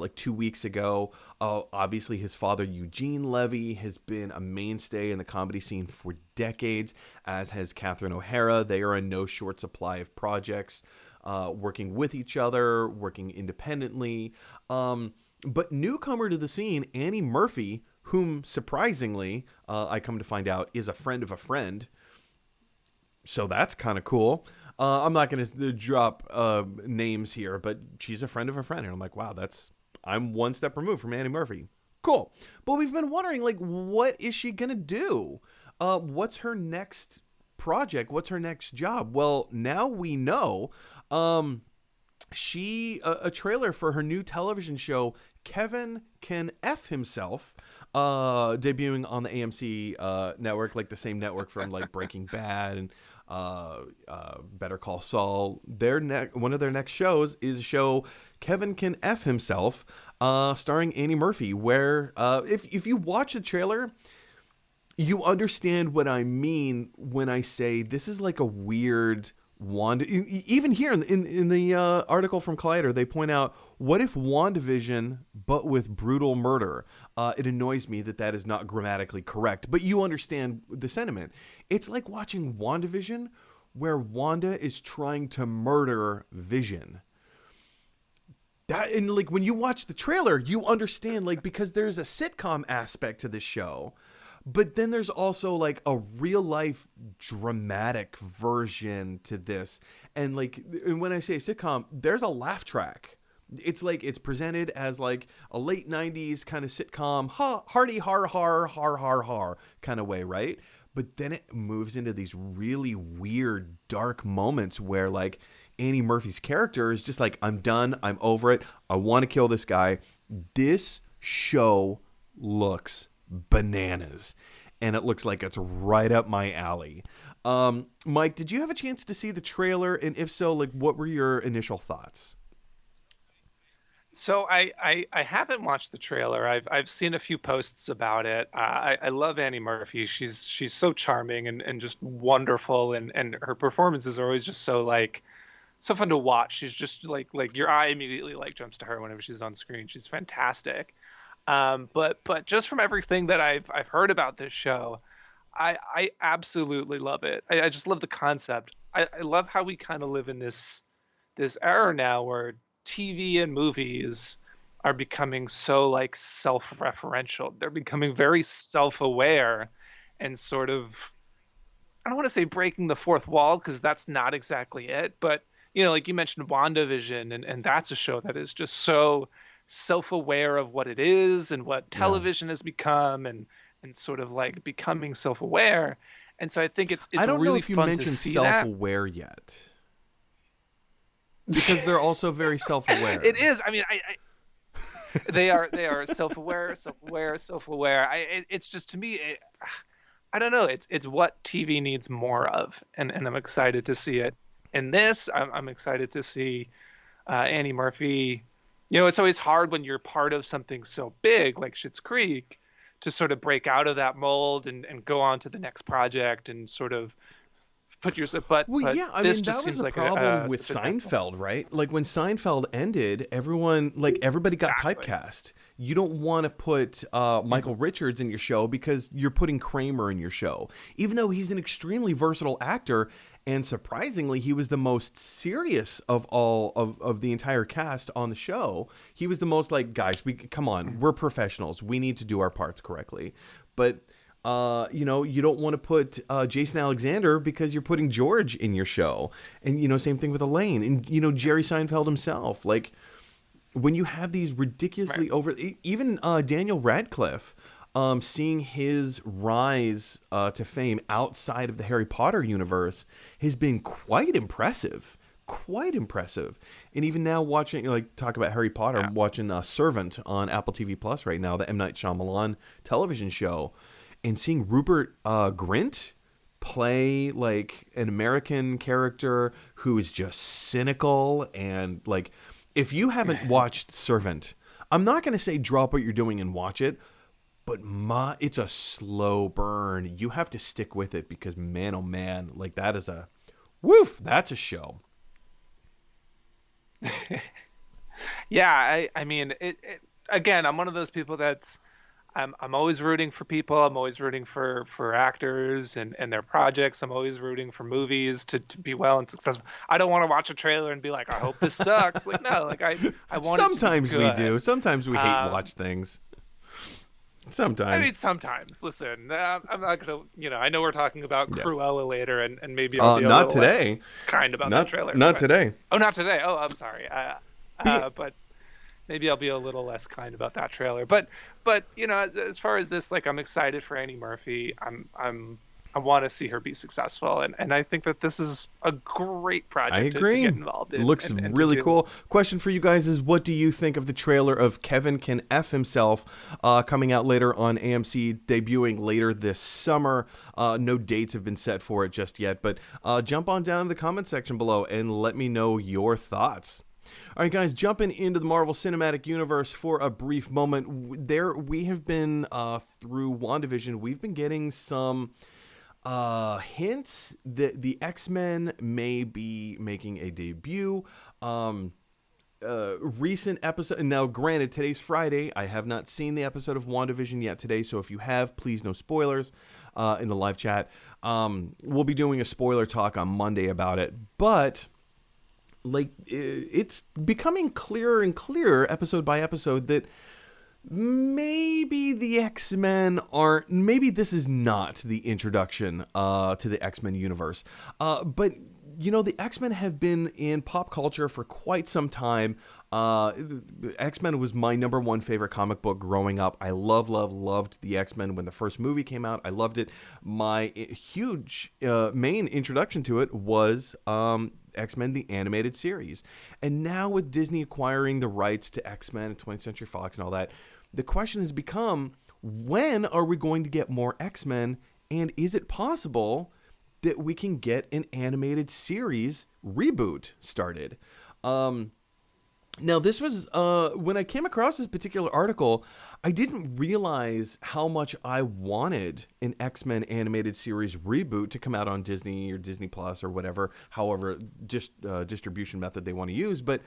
like 2 weeks ago. Obviously his father Eugene Levy has been a mainstay in the comedy scene for decades, as has Catherine O'Hara. They are in no short supply of projects, working with each other, working independently. But newcomer to the scene, Annie Murphy, whom surprisingly, I come to find out, is a friend of a friend. So that's kind of cool. I'm not going to drop names here, but she's a friend of a friend. And I'm like, wow, I'm one step removed from Annie Murphy. Cool. But we've been wondering, like, what is she going to do? What's her next project? What's her next job? Well, now we know. A trailer for her new television show, Kevin Can F Himself, debuting on the AMC network, like the same network from like Breaking Bad and Better Call Saul. One of their next shows is a show, Kevin Can F Himself, starring Annie Murphy, where if you watch the trailer, you understand what I mean when I say this is like a weird Wanda. Even here in the article from Collider, they point out, what if WandaVision but with brutal murder? It annoys me that is not grammatically correct, but you understand the sentiment. It's like watching WandaVision where Wanda is trying to murder Vision. And like when you watch the trailer, you understand, like, because there's a sitcom aspect to this show, but then there's also like a real life dramatic version to this. And like, and when I say sitcom, there's a laugh track. It's like, it's presented as like a late 90s kind of sitcom, hearty har har har har har kind of way, right? But then it moves into these really weird dark moments where like Annie Murphy's character is just like, I'm done, I'm over it, I want to kill this guy. This show looks bananas, and it looks like it's right up my alley. Mike, did you have a chance to see the trailer? And if so, like, what were your initial thoughts? So I haven't watched the trailer. I've seen a few posts about it. I love Annie Murphy. She's so charming and just wonderful, and her performances are always just so fun to watch. She's just like your eye immediately like jumps to her whenever she's on screen. She's fantastic. But just from everything that I've heard about this show, I absolutely love it. I just love the concept. I love how we kind of live in this era now where TV and movies are becoming so like self-referential. They're becoming very self-aware and sort of, I don't want to say breaking the fourth wall because that's not exactly it, but like you mentioned WandaVision, and that's a show that is just so self-aware of what it is and what Yeah. television has become, and sort of like becoming self-aware. And so I think I it's don't know really if you fun to mentioned see that. self-aware yet, because they're also very self-aware. It is. I mean, they are self-aware, self-aware, self-aware. It's just, to me, I don't know. It's what TV needs more of, and I'm excited to see it. In this, I'm excited to see Annie Murphy. It's always hard when you're part of something so big like Schitt's Creek to sort of break out of that mold and go on to the next project and sort of put yourself. But Well, yeah, I this mean, just that was seems a like problem with such a natural. Seinfeld, right? Like when Seinfeld ended, everybody got Exactly. typecast. You don't want to put Michael Richards in your show because you're putting Kramer in your show, even though he's an extremely versatile actor. And surprisingly, he was the most serious of all of the entire cast on the show. He was the most like, guys, come on, we're professionals. We need to do our parts correctly. But you don't want to put Jason Alexander because you're putting George in your show. And, same thing with Elaine and, Jerry Seinfeld himself. Like, when you have these ridiculously Right. even Daniel Radcliffe, seeing his rise to fame outside of the Harry Potter universe has been quite impressive. Quite impressive. And even now watching, like, talk about Harry Potter, Yeah. I'm watching Servant on Apple TV Plus right now, the M. Night Shyamalan television show, and seeing Rupert Grint play like an American character who is just cynical. And like, if you haven't watched Servant, I'm not going to say drop what you're doing and watch it, but it's a slow burn. You have to stick with it because, man, oh man, like, that is a woof. That's a show. Yeah, I mean again, I'm one of those people that's I'm always rooting for people. I'm always rooting for actors and their projects. I'm always rooting for movies to be well and successful. I don't want to watch a trailer and be like, I hope this sucks. Like, no, like I want it to be Sometimes we do. good. Sometimes we hate Um, watch things. I mean, Sometimes. sometimes. Listen, I'm not gonna, I know we're talking about Yeah. Cruella later, and maybe I'll be a Not little less today. kind about that trailer. Not But today. oh, not today. Oh, I'm sorry. Be But maybe I'll be a little less kind about that trailer. But as far as this, like, I'm excited for Annie Murphy. I want to see her be successful, and I think that this is a great I project to agree. get involved in Looks and to really do. cool. Question for you guys is, what do you think of the trailer of Kevin Can F Himself, coming out later on AMC, debuting later this summer? No dates have been set for it just yet, but jump on down in the comment section below and let me know your thoughts. All right, guys, jumping into the Marvel Cinematic Universe for a brief moment. There, we have been through WandaVision. We've been getting some hints that the X-Men may be making a debut. Recent episode. Now, granted, today's Friday. I have not seen the episode of WandaVision yet today, so if you have, please no spoilers in the live chat. We'll be doing a spoiler talk on Monday about it, but like, it's becoming clearer and clearer episode by episode that maybe the X-Men aren't, maybe this is not the introduction to the X-Men universe. But the X-Men have been in pop culture for quite some time. X-Men was my number one favorite comic book growing up. I loved the X-Men when the first movie came out. I loved it. My huge main introduction to it was X-Men, the animated series. And now with Disney acquiring the rights to X-Men and 20th Century Fox and all that, the question has become, when are we going to get more X-Men? And is it possible that we can get an animated series reboot started? Now, this was, when I came across this particular article, I didn't realize how much I wanted an X-Men animated series reboot to come out on Disney or Disney Plus or whatever, however, just distribution method they want to use. But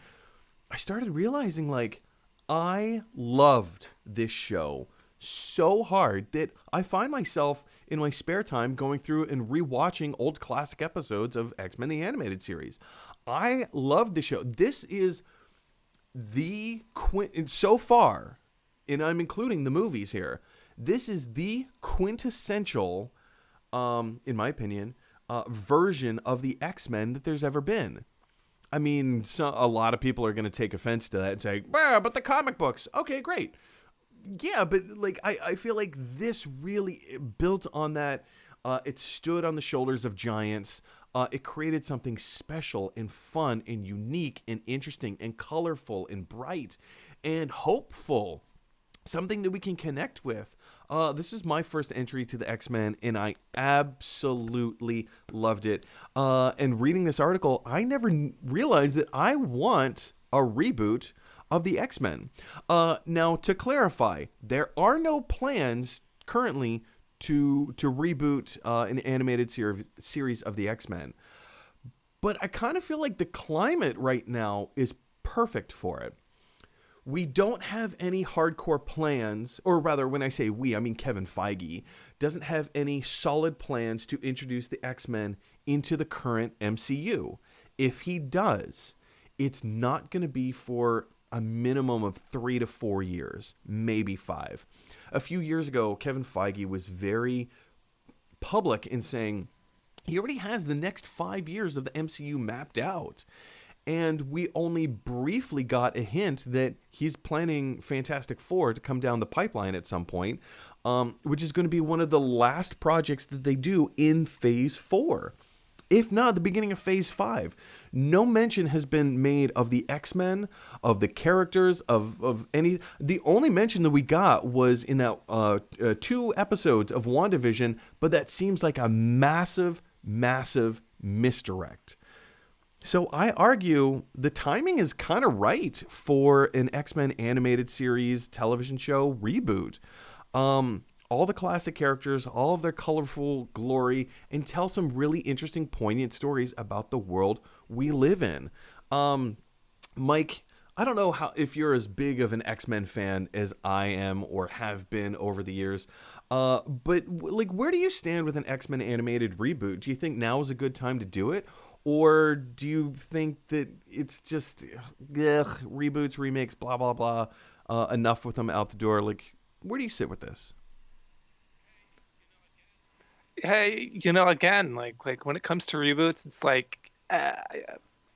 I started realizing, like, I loved this show so hard that I find myself in my spare time going through and rewatching old classic episodes of X-Men the Animated Series. I love the show. This is so far, and I'm including the movies here, this is the quintessential, in my opinion, version of the X-Men that there's ever been. I mean, a lot of people are going to take offense to that and say, but the comic books. Okay, great. Yeah, but like I feel like this really built on that. It stood on the shoulders of giants. It created something special and fun and unique and interesting and colorful and bright and hopeful. Something that we can connect with. This is my first entry to the X-Men, and I absolutely loved it. And reading this article, I never realized that I want a reboot of the X-Men. Now, to clarify, there are no plans currently to reboot an animated series of the X-Men. But I kind of feel like the climate right now is perfect for it. We don't have any hardcore plans, or rather, when I say we, I mean Kevin Feige, doesn't have any solid plans to introduce the X-Men into the current MCU. If he does, it's not going to be for a minimum of 3 to 4 years, maybe 5. A few years ago, Kevin Feige was very public in saying he already has the next 5 years of the MCU mapped out. And we only briefly got a hint that he's planning Fantastic Four to come down the pipeline at some point, which is going to be one of the last projects that they do in Phase 4. If not, the beginning of Phase 5. No mention has been made of the X-Men, of the characters, of any... The only mention that we got was in that 2 episodes of WandaVision, but that seems like a massive, massive misdirect. So I argue the timing is kind of right for an X-Men animated series television show reboot. All the classic characters, all of their colorful glory, and tell some really interesting, poignant stories about the world we live in. Mike, I don't know if you're as big of an X-Men fan as I am or have been over the years, but like, where do you stand with an X-Men animated reboot? Do you think now is a good time to do it? Or do you think that it's just reboots, remakes, blah, blah, blah, enough with them out the door? Like, Where do you sit with this? Hey, again, like when it comes to reboots, it's like I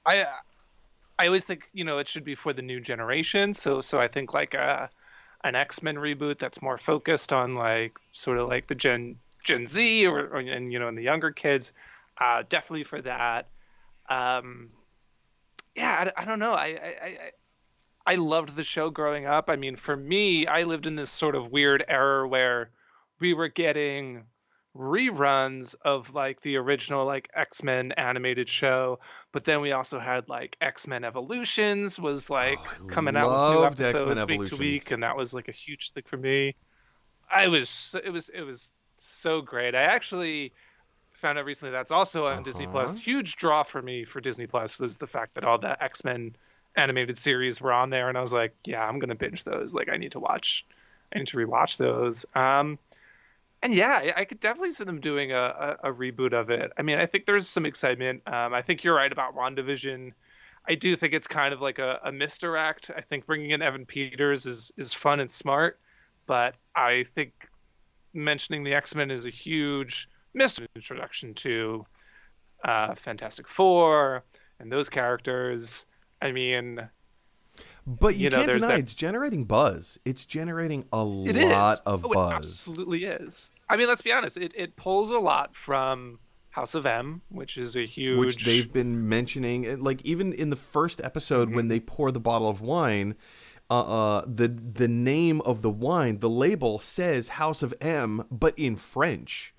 I always think, it should be for the new generation. So I think like an X-Men reboot that's more focused on like sort of like the Gen Z and the younger kids, definitely for that. Um, yeah, I don't know. I loved the show growing up. I mean, for me, I lived in this sort of weird era where we were getting reruns of like the original like X-Men animated show, but then we also had like X-Men Evolutions was Oh, like I coming out with new loved X-Men episodes week to week, Evolutions. and that was like a huge thing for me. It was so great. I actually found out recently that's also on Disney Plus. Uh-huh. Huge draw for me for Disney Plus was the fact that all the X-Men animated series were on there, and I was like, yeah, I'm gonna binge those. Like, I need to rewatch those. And yeah, I could definitely see them doing a reboot of it. I mean, I think there's some excitement. I think you're right about WandaVision. I do think it's kind of like a misdirect. I think bringing in Evan Peters is fun and smart, but I think mentioning the X-Men is a huge misintroduction to Fantastic Four and those characters. I mean, But you can't there's deny that. it's generating buzz. It's generating a It lot is. of Oh, it buzz. absolutely is. I mean, let's be honest. It pulls a lot from House of M, which is a Which huge. they've been mentioning, like even in the first episode when they Mhm. pour the bottle of wine, the name of the wine, the label says House of M, but in French.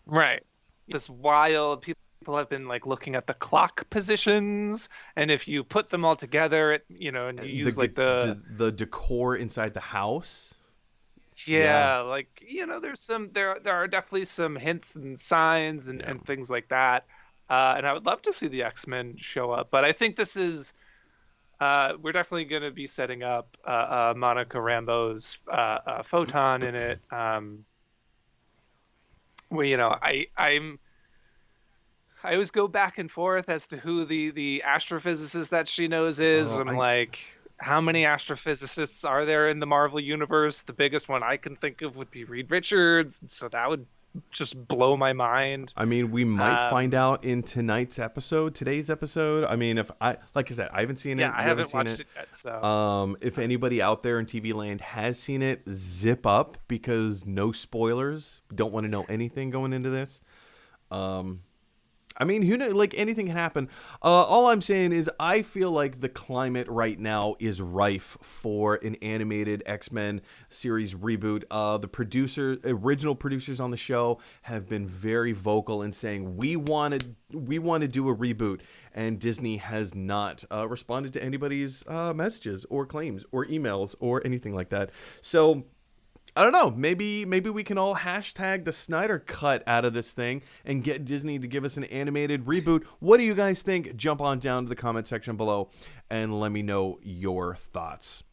Right. This wild people have been like looking at the clock positions, and if you put them all together, and you The use like the. the decor inside the house. Yeah, Yeah, like there are definitely some hints and signs and yeah. things like that. And I would love to see the X-Men show up, but I think this is we're definitely going to be setting up Monica Rambeau's photon in it. Where I always go back and forth as to who the astrophysicist that she knows is. I'm I like, how many astrophysicists are there in the Marvel universe? The biggest one I can think of would be Reed Richards, so that would just blow my mind. I mean, we might find Um, out in today's episode. I mean, if I, like I said, I haven't seen yeah, it. I You haven't haven't seen watched it. it yet, so If anybody out there in TV land has seen it, zip up because no spoilers. Don't want to know anything going into this. Um, I mean, who knows? Like anything can happen. All I'm saying is, I feel like the climate right now is rife for an animated X-Men series reboot. Original producers on the show, have been very vocal in saying we want to do a reboot, and Disney has not responded to anybody's messages or claims or emails or anything like that. So I don't know. Maybe we can all hashtag the Snyder cut out of this thing and get Disney to give us an animated reboot. What do you guys think? Jump on down to the comment section below and let me know your thoughts.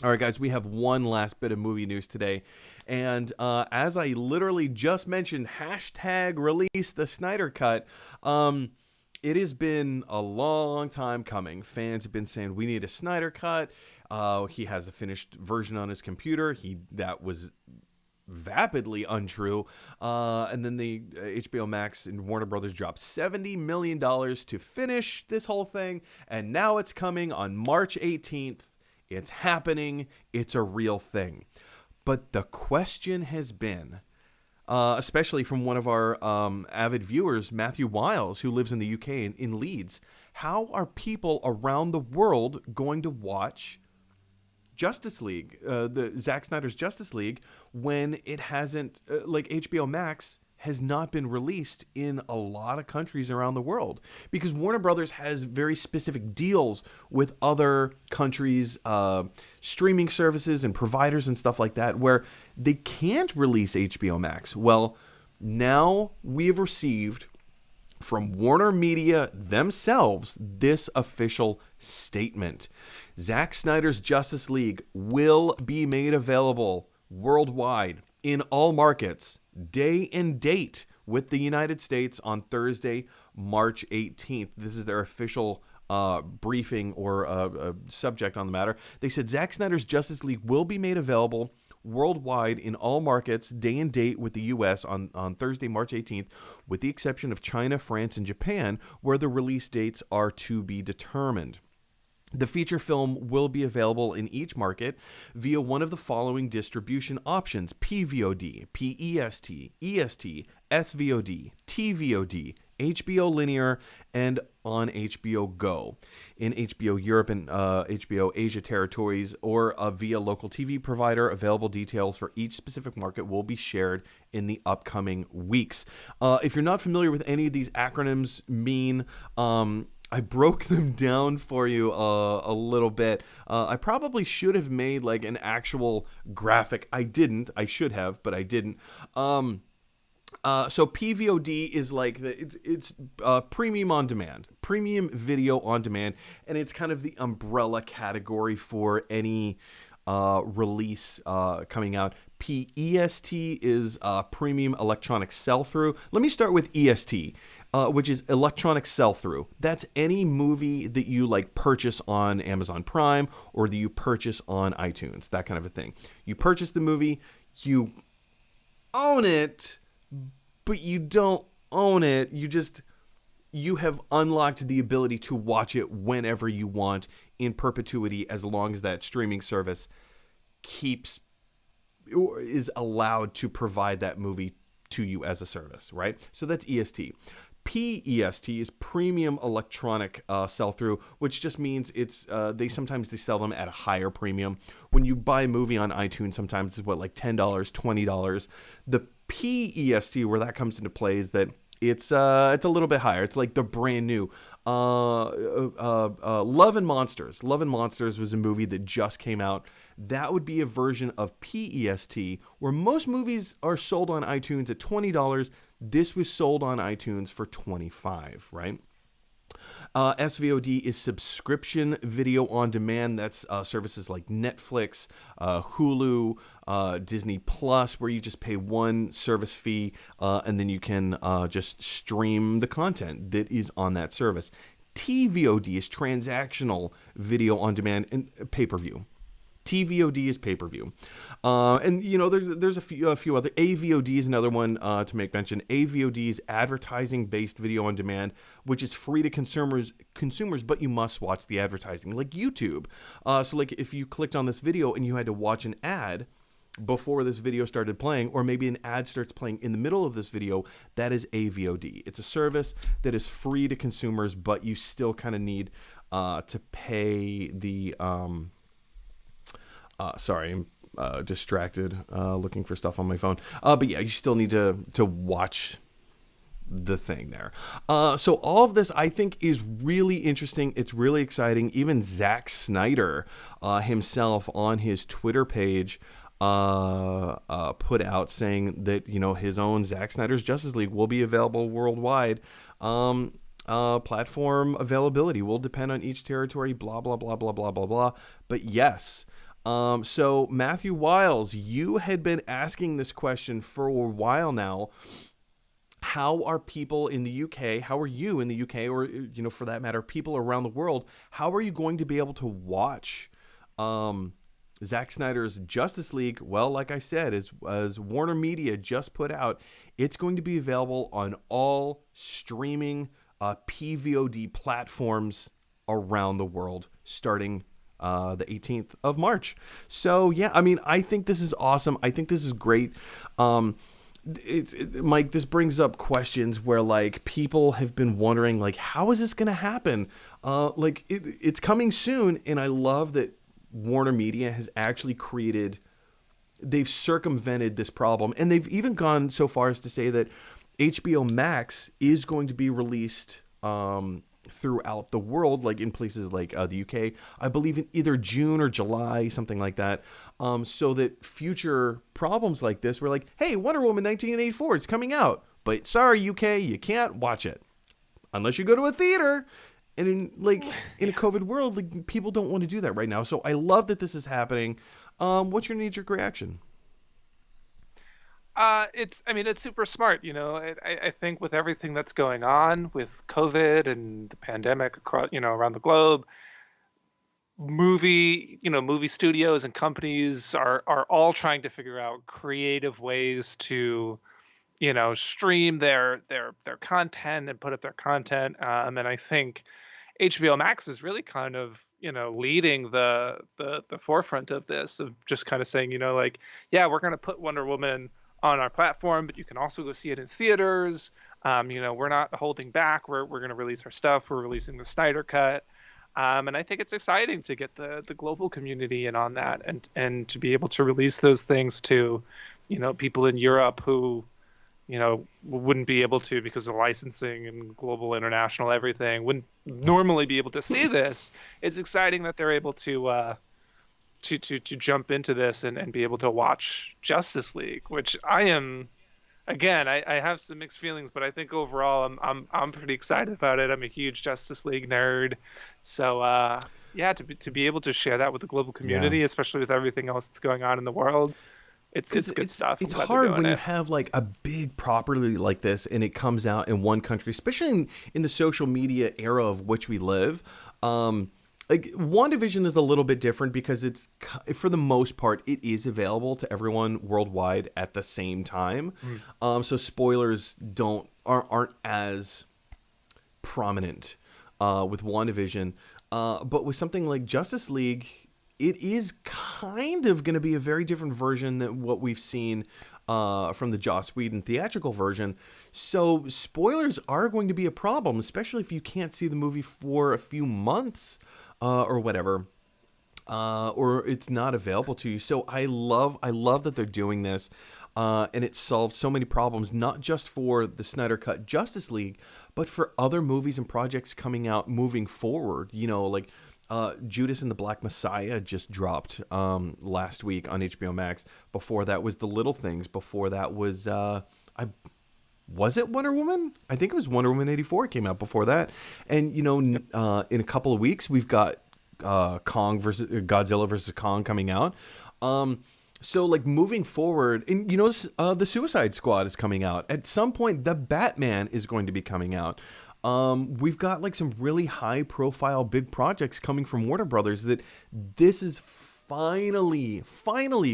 All right, guys, we have one last bit of movie news today. And as I literally just mentioned, hashtag release the Snyder cut. It has been a long time coming. Fans have been saying we need a Snyder cut. He has a finished version on his computer. That was vapidly untrue. And then the HBO Max and Warner Brothers dropped $70 million to finish this whole thing. And now it's coming on March 18th. It's happening. It's a real thing. But the question has been, especially from one of our avid viewers, Matthew Wiles, who lives in the UK in Leeds, how are people around the world going to watch Justice League, the Zack Snyder's Justice League, when it hasn't, like HBO Max has not been released in a lot of countries around the world, because Warner Brothers has very specific deals with other countries, streaming services and providers and stuff like that, where they can't release HBO Max. Well, now we have received from Warner Media themselves this official statement. Zack Snyder's Justice League will be made available worldwide in all markets, day and date, with the United States on Thursday, March 18th. This is their official briefing or a subject on the matter. They said Zack Snyder's Justice League will be made available worldwide in all markets, day and date with the U.S. on Thursday, March 18th, with the exception of China, France, and Japan, where the release dates are to be determined. The feature film will be available in each market via one of the following distribution options: PVOD, PEST, EST, SVOD, TVOD, HBO Linear, and on HBO Go. In HBO Europe and HBO Asia territories, or via local TV provider. Available details for each specific market will be shared in the upcoming weeks. If you're not familiar with any of these acronyms I broke them down for you a little bit. I probably should have made like an actual graphic. I didn't. I should have, but I didn't. So PVOD is like it's premium on demand, premium video on demand, and it's kind of the umbrella category for any release coming out. PEST is premium electronic sell-through. Let me start with EST. Which is electronic sell-through. That's any movie that you like purchase on Amazon Prime or that you purchase on iTunes, that kind of a thing. You purchase the movie, you own it, but you don't own it. You have unlocked the ability to watch it whenever you want in perpetuity, as long as that streaming service is allowed to provide that movie to you as a service, right? So that's EST. PEST is premium electronic sell-through, which just means they sometimes sell them at a higher premium. When you buy a movie on iTunes, sometimes it's like $10, $20. The PEST, where that comes into play, is that it's a little bit higher. It's like the brand new Love and Monsters. Love and Monsters was a movie that just came out. That would be a version of PEST, where most movies are sold on iTunes at $20. This was sold on iTunes for $25, right? SVOD is subscription video on demand. That's services like Netflix, Hulu, Disney Plus, where you just pay one service fee and then you can just stream the content that is on that service. TVOD is transactional video on demand and pay-per-view. TVOD is pay-per-view. And, there's a few other. AVOD is another one to make mention. AVOD is advertising-based video on demand, which is free to consumers, but you must watch the advertising, like YouTube. So, like, if you clicked on this video and you had to watch an ad before this video started playing, or maybe an ad starts playing in the middle of this video, that is AVOD. It's a service that is free to consumers, but you still kind of need to pay the... sorry, I'm distracted looking for stuff on my phone. But yeah, you still need to watch the thing there. So all of this, I think, is really interesting. It's really exciting. Even Zack Snyder himself on his Twitter page put out saying that, his own Zack Snyder's Justice League will be available worldwide. Platform availability will depend on each territory, blah, blah, blah, blah, blah, blah, blah. But yes... So Matthew Wiles, you had been asking this question for a while now. How are people in the UK, how are you in the UK, or, for that matter, people around the world, how are you going to be able to watch Zack Snyder's Justice League? Well, like I said, as Warner Media just put out, it's going to be available on all streaming PVOD platforms around the world starting the 18th of March. So yeah, I think this is awesome. I think this is great. Mike, this brings up questions where like people have been wondering like, how is this going to happen? It's coming soon. And I love that Warner Media has actually they've circumvented this problem. And they've even gone so far as to say that HBO Max is going to be released, throughout the world, like in places like the UK, I believe in either June or July, something like that, so that future problems like this, we're like, hey, Wonder Woman 1984 is coming out, but sorry, UK, you can't watch it unless you go to a theater. And in a COVID world, like, people don't want to do that right now. So I love that this is happening. What's your knee-jerk reaction? I mean, it's super smart, you know. I think with everything that's going on with COVID and the pandemic across, you know, around the globe, movie studios and companies are all trying to figure out creative ways to, you know, stream their content and put up their content. And I think HBO Max is really kind of, you know, leading the forefront of this, of just kind of saying, you know, like, yeah, we're going to put Wonder Woman on our platform, but you can also go see it in theaters. You know, we're not holding back. We're going to release our stuff. We're releasing the Snyder cut. And I think it's exciting to get the global community in on that, and to be able to release those things to, you know, people in Europe who, you know, wouldn't be able to because of licensing and global international everything, wouldn't normally be able to see this. It's exciting that they're able to to jump into this and be able to watch Justice League, which I am, again, I have some mixed feelings, but I think overall I'm pretty excited about it. I'm a huge Justice League nerd. So yeah, to be able to share that with the global Yeah. community, especially with everything else that's going on in the world, Because it's good stuff. I'm it's glad they're hard doing when you it. have like a big property like this and it comes out in one country, especially in the social media era of which we live. Like WandaVision is a little bit different because for the most part it is available to everyone worldwide at the same time. Mm. So spoilers aren't as prominent with WandaVision. But with something like Justice League, it is kind of going to be a very different version than what we've seen from the Joss Whedon theatrical version. So spoilers are going to be a problem, especially if you can't see the movie for a few months or whatever. Or it's not available to you. So I love that they're doing this, and it solves so many problems, not just for the Snyder Cut Justice League, but for other movies and projects coming out moving forward. You know, like Judas and the Black Messiah just dropped last week on HBO Max. Before that was The Little Things. Before that was I was it Wonder Woman? I think it was Wonder Woman 84 came out before that. And you know, Yep. in a couple of weeks we've got Kong versus Godzilla versus Kong coming out. So like moving forward, and you know, the Suicide Squad is coming out at some point. The Batman is going to be coming out. We've got like some really high profile big projects coming from Warner Brothers that this is finally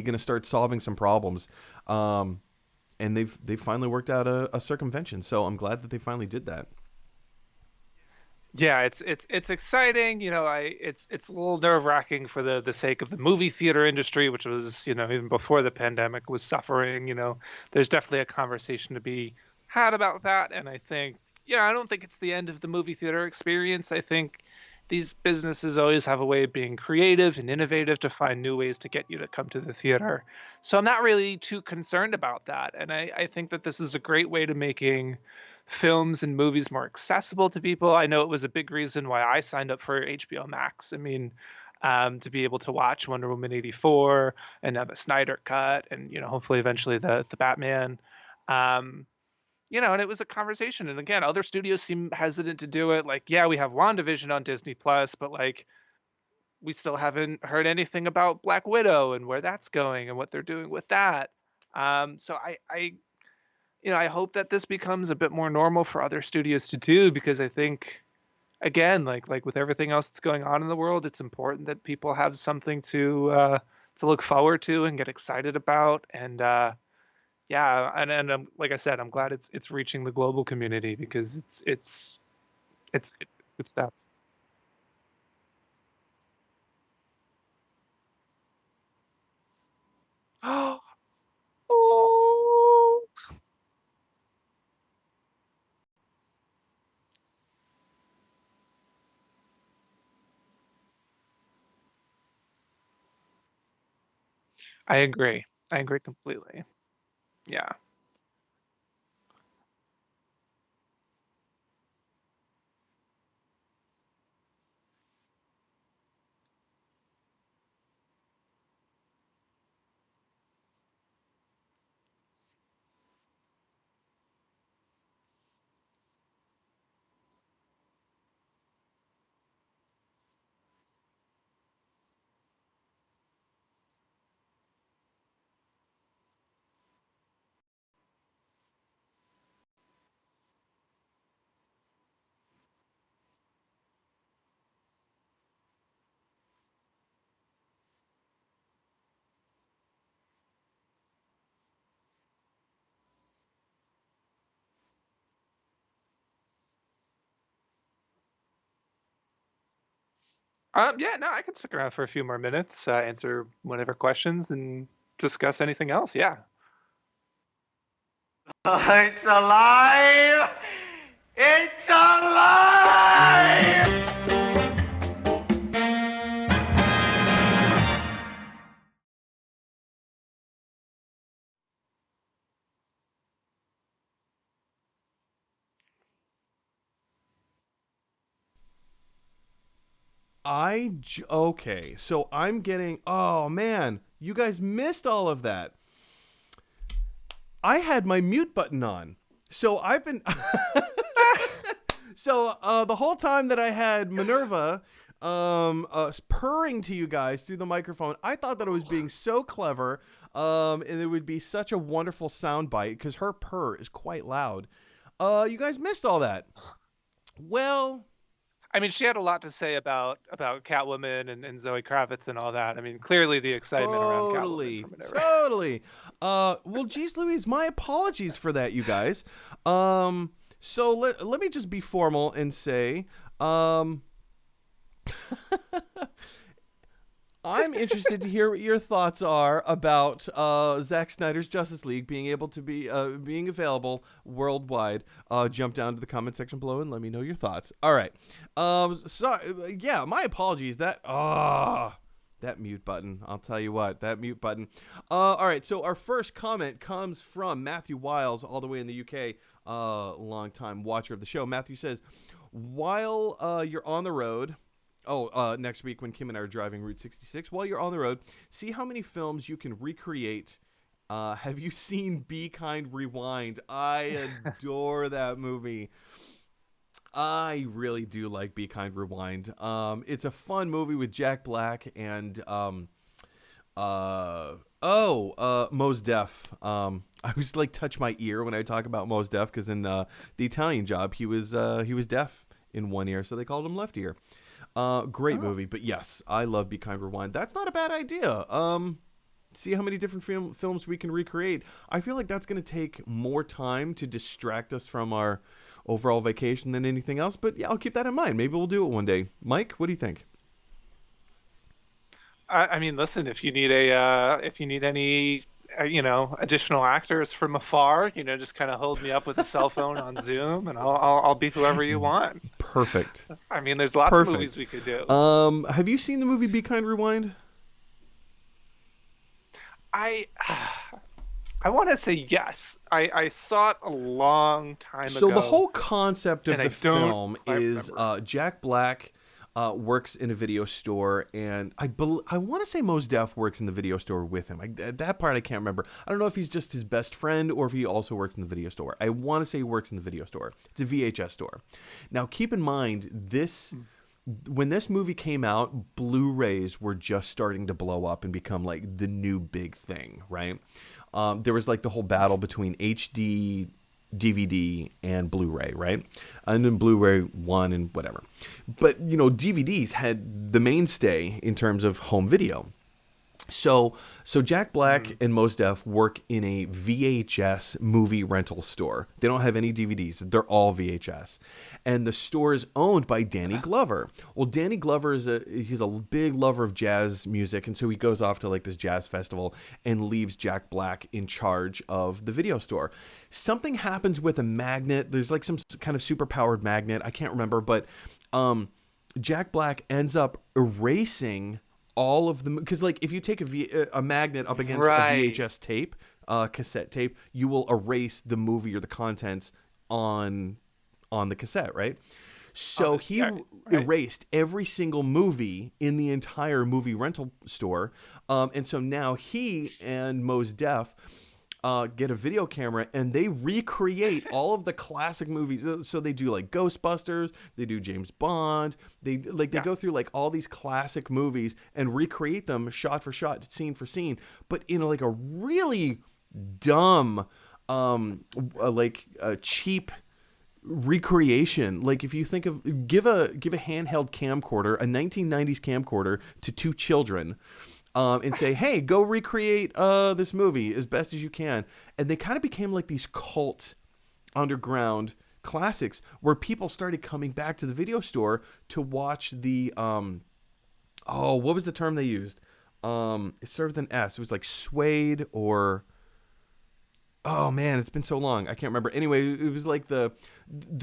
going to start solving some problems. And they've finally worked out a circumvention. So I'm glad that they finally did that. Yeah, it's exciting. You know, it's a little nerve-wracking for the sake of the movie theater industry, which was, you know, even before the pandemic was suffering. You know, there's definitely a conversation to be had about that. And I think, yeah, I don't think it's the end of the movie theater experience. I think these businesses always have a way of being creative and innovative to find new ways to get you to come to the theater. So I'm not really too concerned about that. And I think that this is a great way to making films and movies more accessible to people. I know it was a big reason why I signed up for HBO Max. I mean, to be able to watch Wonder Woman 84 and now the Snyder cut, and, you know, hopefully eventually the Batman. Um, you know, and it was a conversation. And again, other studios seem hesitant to do it. Like, yeah, we have WandaVision on Disney Plus, but like we still haven't heard anything about Black Widow and where that's going and what they're doing with that. So I you know, I hope that this becomes a bit more normal for other studios to do, because I think, again, like with everything else that's going on in the world, it's important that people have something to look forward to and get excited about. And yeah, and like I said, I'm glad it's reaching the global community, because it's good stuff. Oh, I agree. I agree completely. Yeah. Yeah, no, I can stick around for a few more minutes, answer whatever questions, and discuss anything else. Yeah. It's alive! It's alive! Okay, so I'm getting. Oh man, you guys missed all of that. I had my mute button on, so I've been. So the whole time that I had Minerva purring to you guys through the microphone, I thought that I was being so clever, and it would be such a wonderful sound bite because her purr is quite loud. You guys missed all that. Well, I mean, she had a lot to say about Catwoman and Zoe Kravitz and all that. I mean, clearly the excitement around Catwoman from Minerva. Totally. Well, geez, Louise, my apologies for that, you guys. So let me just be formal and say, I'm interested to hear what your thoughts are about Zack Snyder's Justice League being able to be being available worldwide. Jump down to the comment section below and let me know your thoughts. All right. Yeah, my apologies. That mute button. I'll tell you what, that mute button. All right. So our first comment comes from Matthew Wiles, all the way in the UK. Long-time watcher of the show. Matthew says, while you're on the road. Next week when Kim and I are driving Route 66, while you're on the road, see how many films you can recreate. Have you seen Be Kind Rewind? I adore that movie. I really do like Be Kind Rewind. It's a fun movie with Jack Black and Mos Def. I always like touch my ear when I talk about Mos Def because in The Italian Job he was deaf in one ear, so they called him left ear. Great movie, but yes, I love Be Kind Rewind. That's not a bad idea. See how many different films we can recreate. I feel like that's going to take more time to distract us from our overall vacation than anything else. But yeah, I'll keep that in mind. Maybe we'll do it one day. Mike, what do you think? I mean, listen, if you need any, additional actors from afar, just kind of hold me up with a cell phone on Zoom, and I'll be whoever you want. Perfect. I mean, there's lots of movies we could do. Have you seen the movie Be Kind Rewind? I want to say yes. I saw it a long time ago. So the whole concept of the film is Jack Black works in a video store, and I want to say Mos Def works in the video store with him. That part I can't remember. I don't know if he's just his best friend or if he also works in the video store. I want to say he works in the video store. It's a VHS store. Now, keep in mind, when this movie came out, Blu-rays were just starting to blow up and become like the new big thing, right? There was like the whole battle between HD DVD and Blu-ray, right? And then Blu-ray won and whatever. But, DVDs had the mainstay in terms of home video. So Jack Black and Mos Def work in a VHS movie rental store. They don't have any DVDs. They're all VHS. And the store is owned by Danny Glover. Well, Danny Glover he's a big lover of jazz music, and so he goes off to like this jazz festival and leaves Jack Black in charge of the video store. Something happens with a magnet. There's like some kind of super-powered magnet. I can't remember, but Jack Black ends up erasing all of them, because like if you take a magnet up against a VHS tape, cassette tape, you will erase the movie or the contents on the cassette, right? So he erased every single movie in the entire movie rental store, and so now he and Mos Def get a video camera and they recreate all of the classic movies. So they do like Ghostbusters, they do James Bond, they go through like all these classic movies and recreate them shot for shot, scene for scene, but in like a really dumb, cheap recreation. Like if you think of give a handheld camcorder, a 1990s camcorder, to two children. And say, hey, go recreate this movie as best as you can. And they kind of became like these cult underground classics where people started coming back to the video store to watch the Oh, what was the term they used? It started with an S. It was like suede or. Oh man, it's been so long. I can't remember. Anyway, it was like the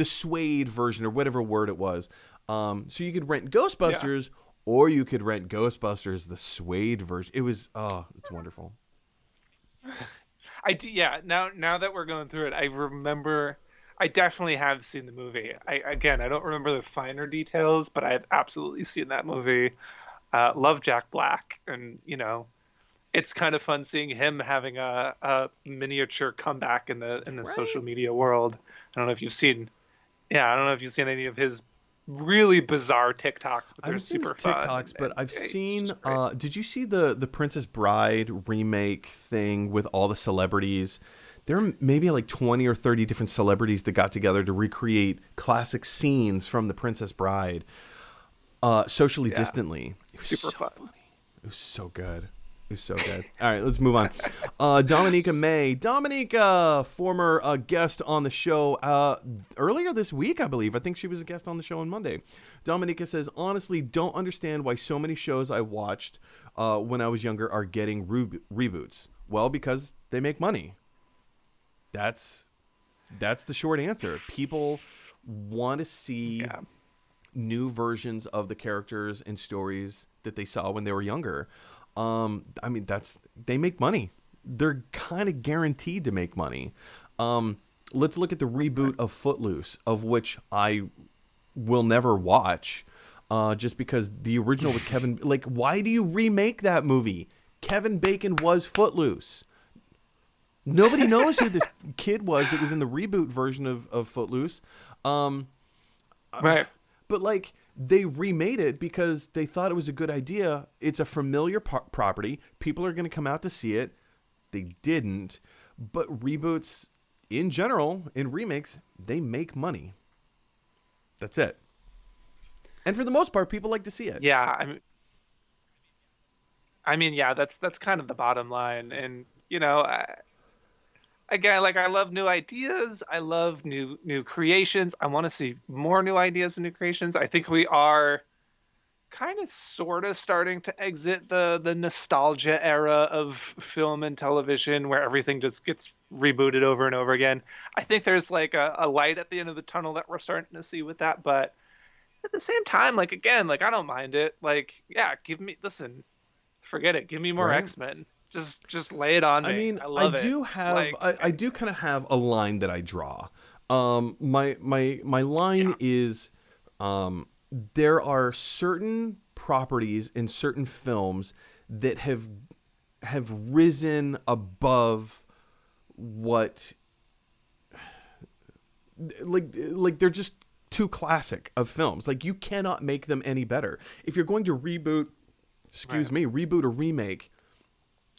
suede version or whatever word it was. So you could rent Ghostbusters, or you could rent Ghostbusters the suede version. It was it's wonderful. I do, yeah. Now that we're going through it, I remember. I definitely have seen the movie. I don't remember the finer details, but I've absolutely seen that movie. Love Jack Black, and it's kind of fun seeing him having a miniature comeback in the Right. social media world. I don't know if you've seen any of his really bizarre TikToks, but I they're haven't seen his super fun. TikToks, but I've it's seen. just great. Did you see the Princess Bride remake thing with all the celebrities? There are maybe like 20 or 30 different celebrities that got together to recreate classic scenes from the Princess Bride, socially distantly. It was Super so fun. funny. It was so good. It was so good. All right, let's move on. Dominica May. Dominica, former guest on the show earlier this week, I believe. I think she was a guest on the show on Monday. Dominica says, honestly, don't understand why so many shows I watched when I was younger are getting reboots. Well, because they make money. That's the short answer. People want to see new versions of the characters and stories that they saw when they were younger. I mean, they make money. They're kind of guaranteed to make money. Let's look at the reboot of Footloose, of which I will never watch, just because the original with Kevin, like, why do you remake that movie? Kevin Bacon was Footloose. Nobody knows who this kid was that was in the reboot version of Footloose. Right. But like, they remade it because they thought it was a good idea. It's a familiar property. People are going to come out to see it. They didn't. But reboots, in general, in remakes, they make money. That's it. And for the most part, people like to see it. Yeah, I mean, yeah, that's kind of the bottom line. And again, like, I love new ideas. I love new creations. I want to see more new ideas and new creations. I think we are kind of sort of starting to exit the nostalgia era of film and television where everything just gets rebooted over and over again. I think there's like a light at the end of the tunnel that we're starting to see with that, but at the same time, like, again, like, I don't mind it. Like, yeah, forget it. Give me more Right. X-Men. Just lay it on me. I mean, I love it. do have, Like, I do kind of have a line that I draw. My line is, there are certain properties in certain films that have risen above what, like they're just too classic of films. Like, you cannot make them any better. If you're going to reboot or remake,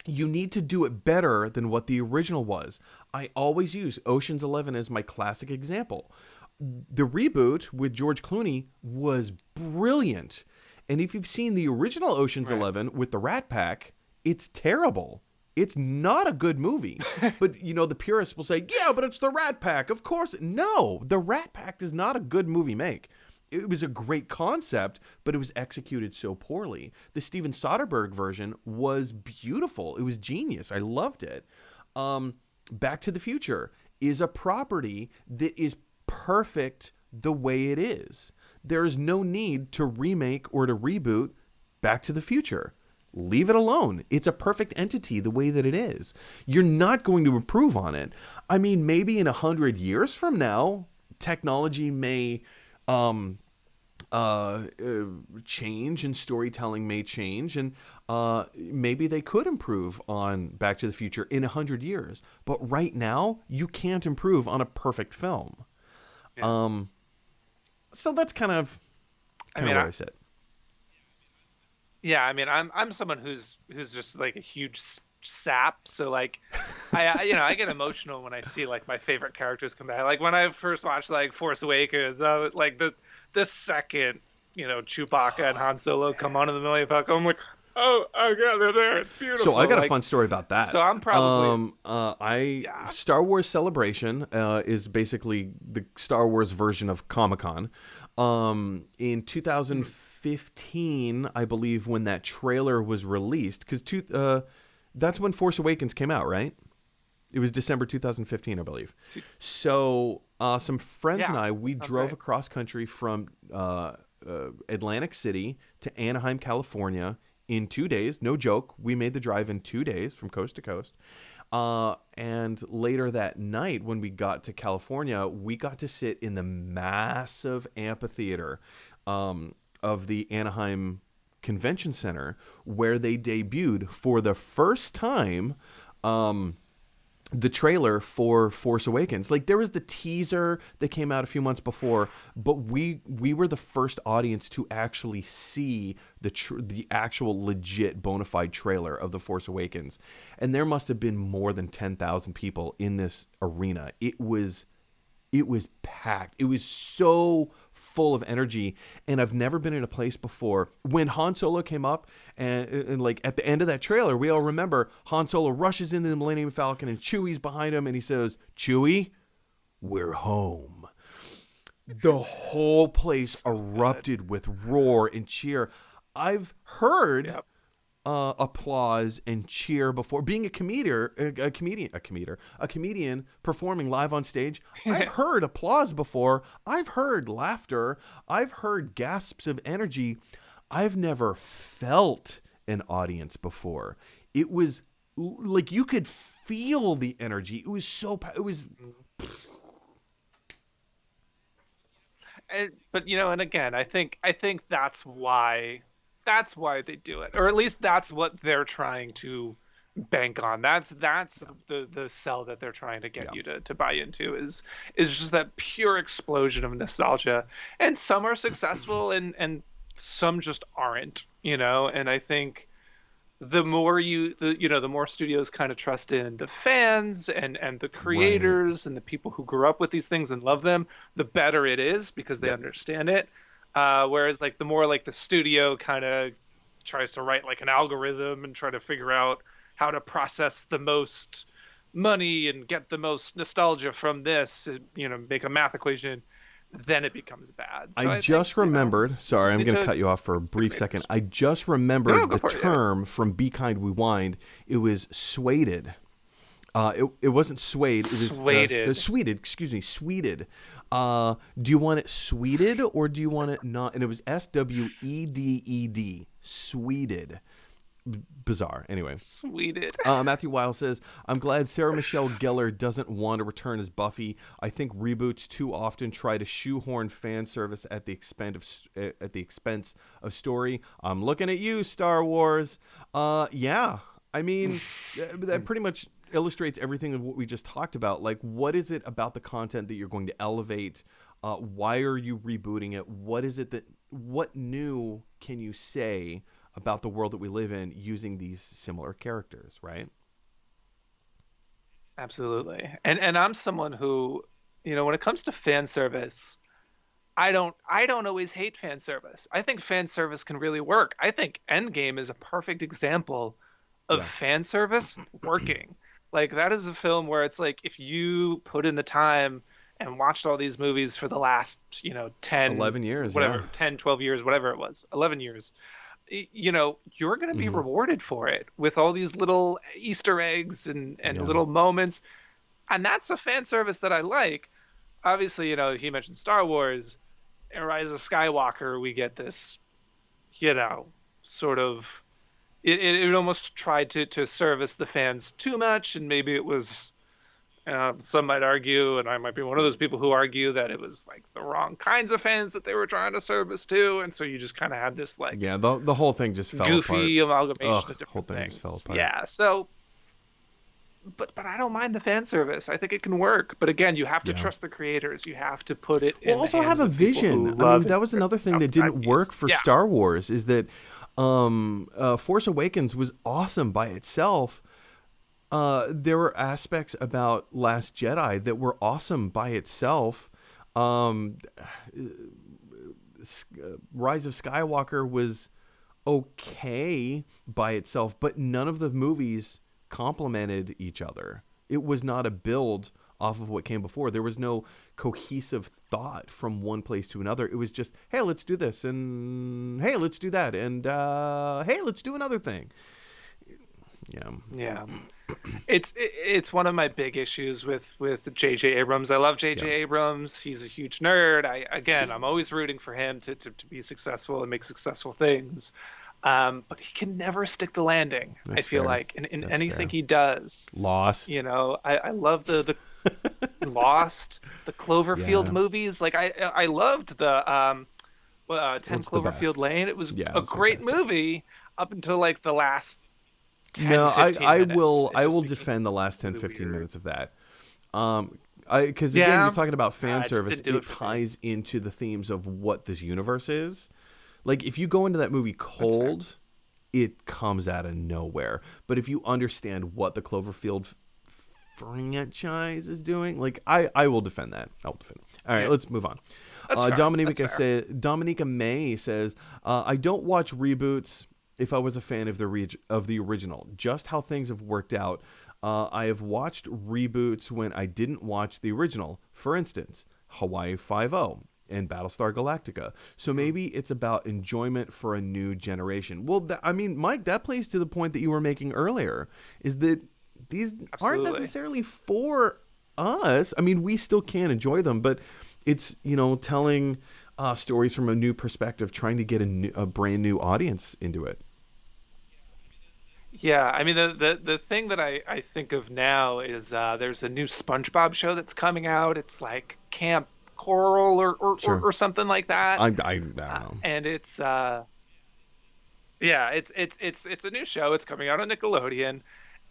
you need to do it better than what the original was. I always use Ocean's 11 as my classic example. The reboot with George Clooney was brilliant. And if you've seen the original Ocean's 11 with the Rat Pack, it's terrible. It's not a good movie. But, the purists will say, yeah, but it's the Rat Pack. Of course. No, the Rat Pack is not a good movie make. It was a great concept, but it was executed so poorly. The Steven Soderbergh version was beautiful. It was genius. I loved it. Back to the Future is a property that is perfect the way it is. There is no need to remake or to reboot Back to the Future. Leave it alone. It's a perfect entity the way that it is. You're not going to improve on it. I mean, maybe in 100 years from now, technology may change and storytelling may change, and maybe they could improve on Back to the Future in 100 years. But right now, you can't improve on a perfect film. Yeah. So that's kind of where I sit. Yeah, I mean, I'm someone who's just like a huge sap. So like, I get emotional when I see like my favorite characters come back. Like when I first watched like Force Awakens, like the second Chewbacca and Han Solo come on in the Millennium Falcon, I'm like, oh yeah, they're there. It's beautiful. So I got a fun story about that. So I'm probably Star Wars Celebration is basically the Star Wars version of Comic-Con. In 2015, I believe, when that trailer was released, because that's when Force Awakens came out, right? It was December 2015, I believe. So some friends and I, we drove across country from Atlantic City to Anaheim, California in 2 days. No joke. We made the drive in 2 days from coast to coast. And later that night, when we got to California, we got to sit in the massive amphitheater of the Anaheim Convention Center, where they debuted for the first time the trailer for Force Awakens. Like, there was the teaser that came out a few months before, but we were the first audience to actually see the actual legit bona fide trailer of the Force Awakens. And there must have been more than 10,000 people in this arena. It was packed. It was so full of energy, and I've never been in a place before. When Han Solo came up, and like at the end of that trailer, we all remember Han Solo rushes into the Millennium Falcon, and Chewie's behind him, and he says, "Chewie, we're home." The whole place erupted with roar and cheer. I've heard applause and cheer before. Being a comedian performing live on stage, I've heard applause before. I've heard laughter. I've heard gasps of energy. I've never felt an audience before. It was like you could feel the energy. It was so. It was. But and again, I think that's why. That's why they do it, or at least that's what they're trying to bank on. That's the sell that they're trying to get you to buy into is just that pure explosion of nostalgia. And some are successful, and some just aren't. And I think the more the more studios kind of trust in the fans and the creators and the people who grew up with these things and love them, the better it is, because they understand it. Whereas like the more like the studio kind of tries to write like an algorithm and try to figure out how to process the most money and get the most nostalgia from this, make a math equation, then it becomes bad. So I just remembered, sorry, I'm going to cut you off for a brief second. I just remembered the term from Be Kind We Wind. It was swayed. It wasn't swayed. It was sweeted. Excuse me, sweeted. Do you want it sweeted or do you want it not? And it was SWEDED. Sweeted. Bizarre. Anyway. Sweeted. Matthew Weil says, "I'm glad Sarah Michelle Gellar doesn't want to return as Buffy. I think reboots too often try to shoehorn fan service at the expense of story. I'm looking at you, Star Wars." Yeah. I mean, that pretty much illustrates everything of what we just talked about. Like, what is it about the content that you're going to elevate? Why are you rebooting it? What new can you say about the world that we live in using these similar characters, right? Absolutely. And I'm someone who, when it comes to fan service, I don't always hate fan service. I think fan service can really work. I think Endgame is a perfect example of fan service working. Like, that is a film where it's like, if you put in the time and watched all these movies for the last, 11 years, 10, 12 years, whatever it was, 11 years, you're going to be rewarded for it with all these little Easter eggs and little moments. And that's a fan service that I like. Obviously, he mentioned Star Wars, Rise of Skywalker, we get this, sort of, it almost tried to service the fans too much, and maybe it was, some might argue, and I might be one of those people who argue that it was like the wrong kinds of fans that they were trying to service to, and so you just kind of had this like the whole thing just fell goofy apart. Amalgamation of different things. Just fell apart. Yeah, so, but I don't mind the fan service. I think it can work, but again, you have to trust the creators. You have to put it. Well, also have a vision. I mean, that was another thing that didn't work for Star Wars. Is that Force Awakens was awesome by itself. There were aspects about Last Jedi that were awesome by itself. Rise of Skywalker was okay by itself, but none of the movies complemented each other. It was not a build off of what came before. There was no cohesive thought from one place to another. It was just, hey, let's do this, and hey, let's do that, and hey, let's do another thing. Yeah. It's one of my big issues with J.J. Abrams. I love J.J. Abrams. He's a huge nerd. I'm always rooting for him to be successful and make successful things. But he can never stick the landing. I feel like in anything he does. Lost. I love the Lost, the Cloverfield movies. Like I loved the 10 Cloverfield Lane. It was a great movie up until like the last 10, no, 15 I minutes. will defend the last 10, 15 minutes of that. Because again, you're talking about fan service. It ties into the themes of what this universe is. Like, if you go into that movie cold, it comes out of nowhere. But if you understand what the Cloverfield franchise is doing, like, I will defend that. I will defend it. All right, let's move on. Dominica May says, I don't watch reboots if I was a fan of the original. Just how things have worked out. I have watched reboots when I didn't watch the original. For instance, Hawaii Five-0 and Battlestar Galactica. So maybe it's about enjoyment for a new generation. Well, Mike, that plays to the point that you were making earlier, is that these aren't necessarily for us. I mean, we still can enjoy them, but it's, telling stories from a new perspective, trying to get a brand new audience into it. Yeah, I mean, the thing that I think of now is there's a new Spongebob show that's coming out. It's like Camp Coral or something like that. I don't know. And it's it's a new show. It's coming out on Nickelodeon,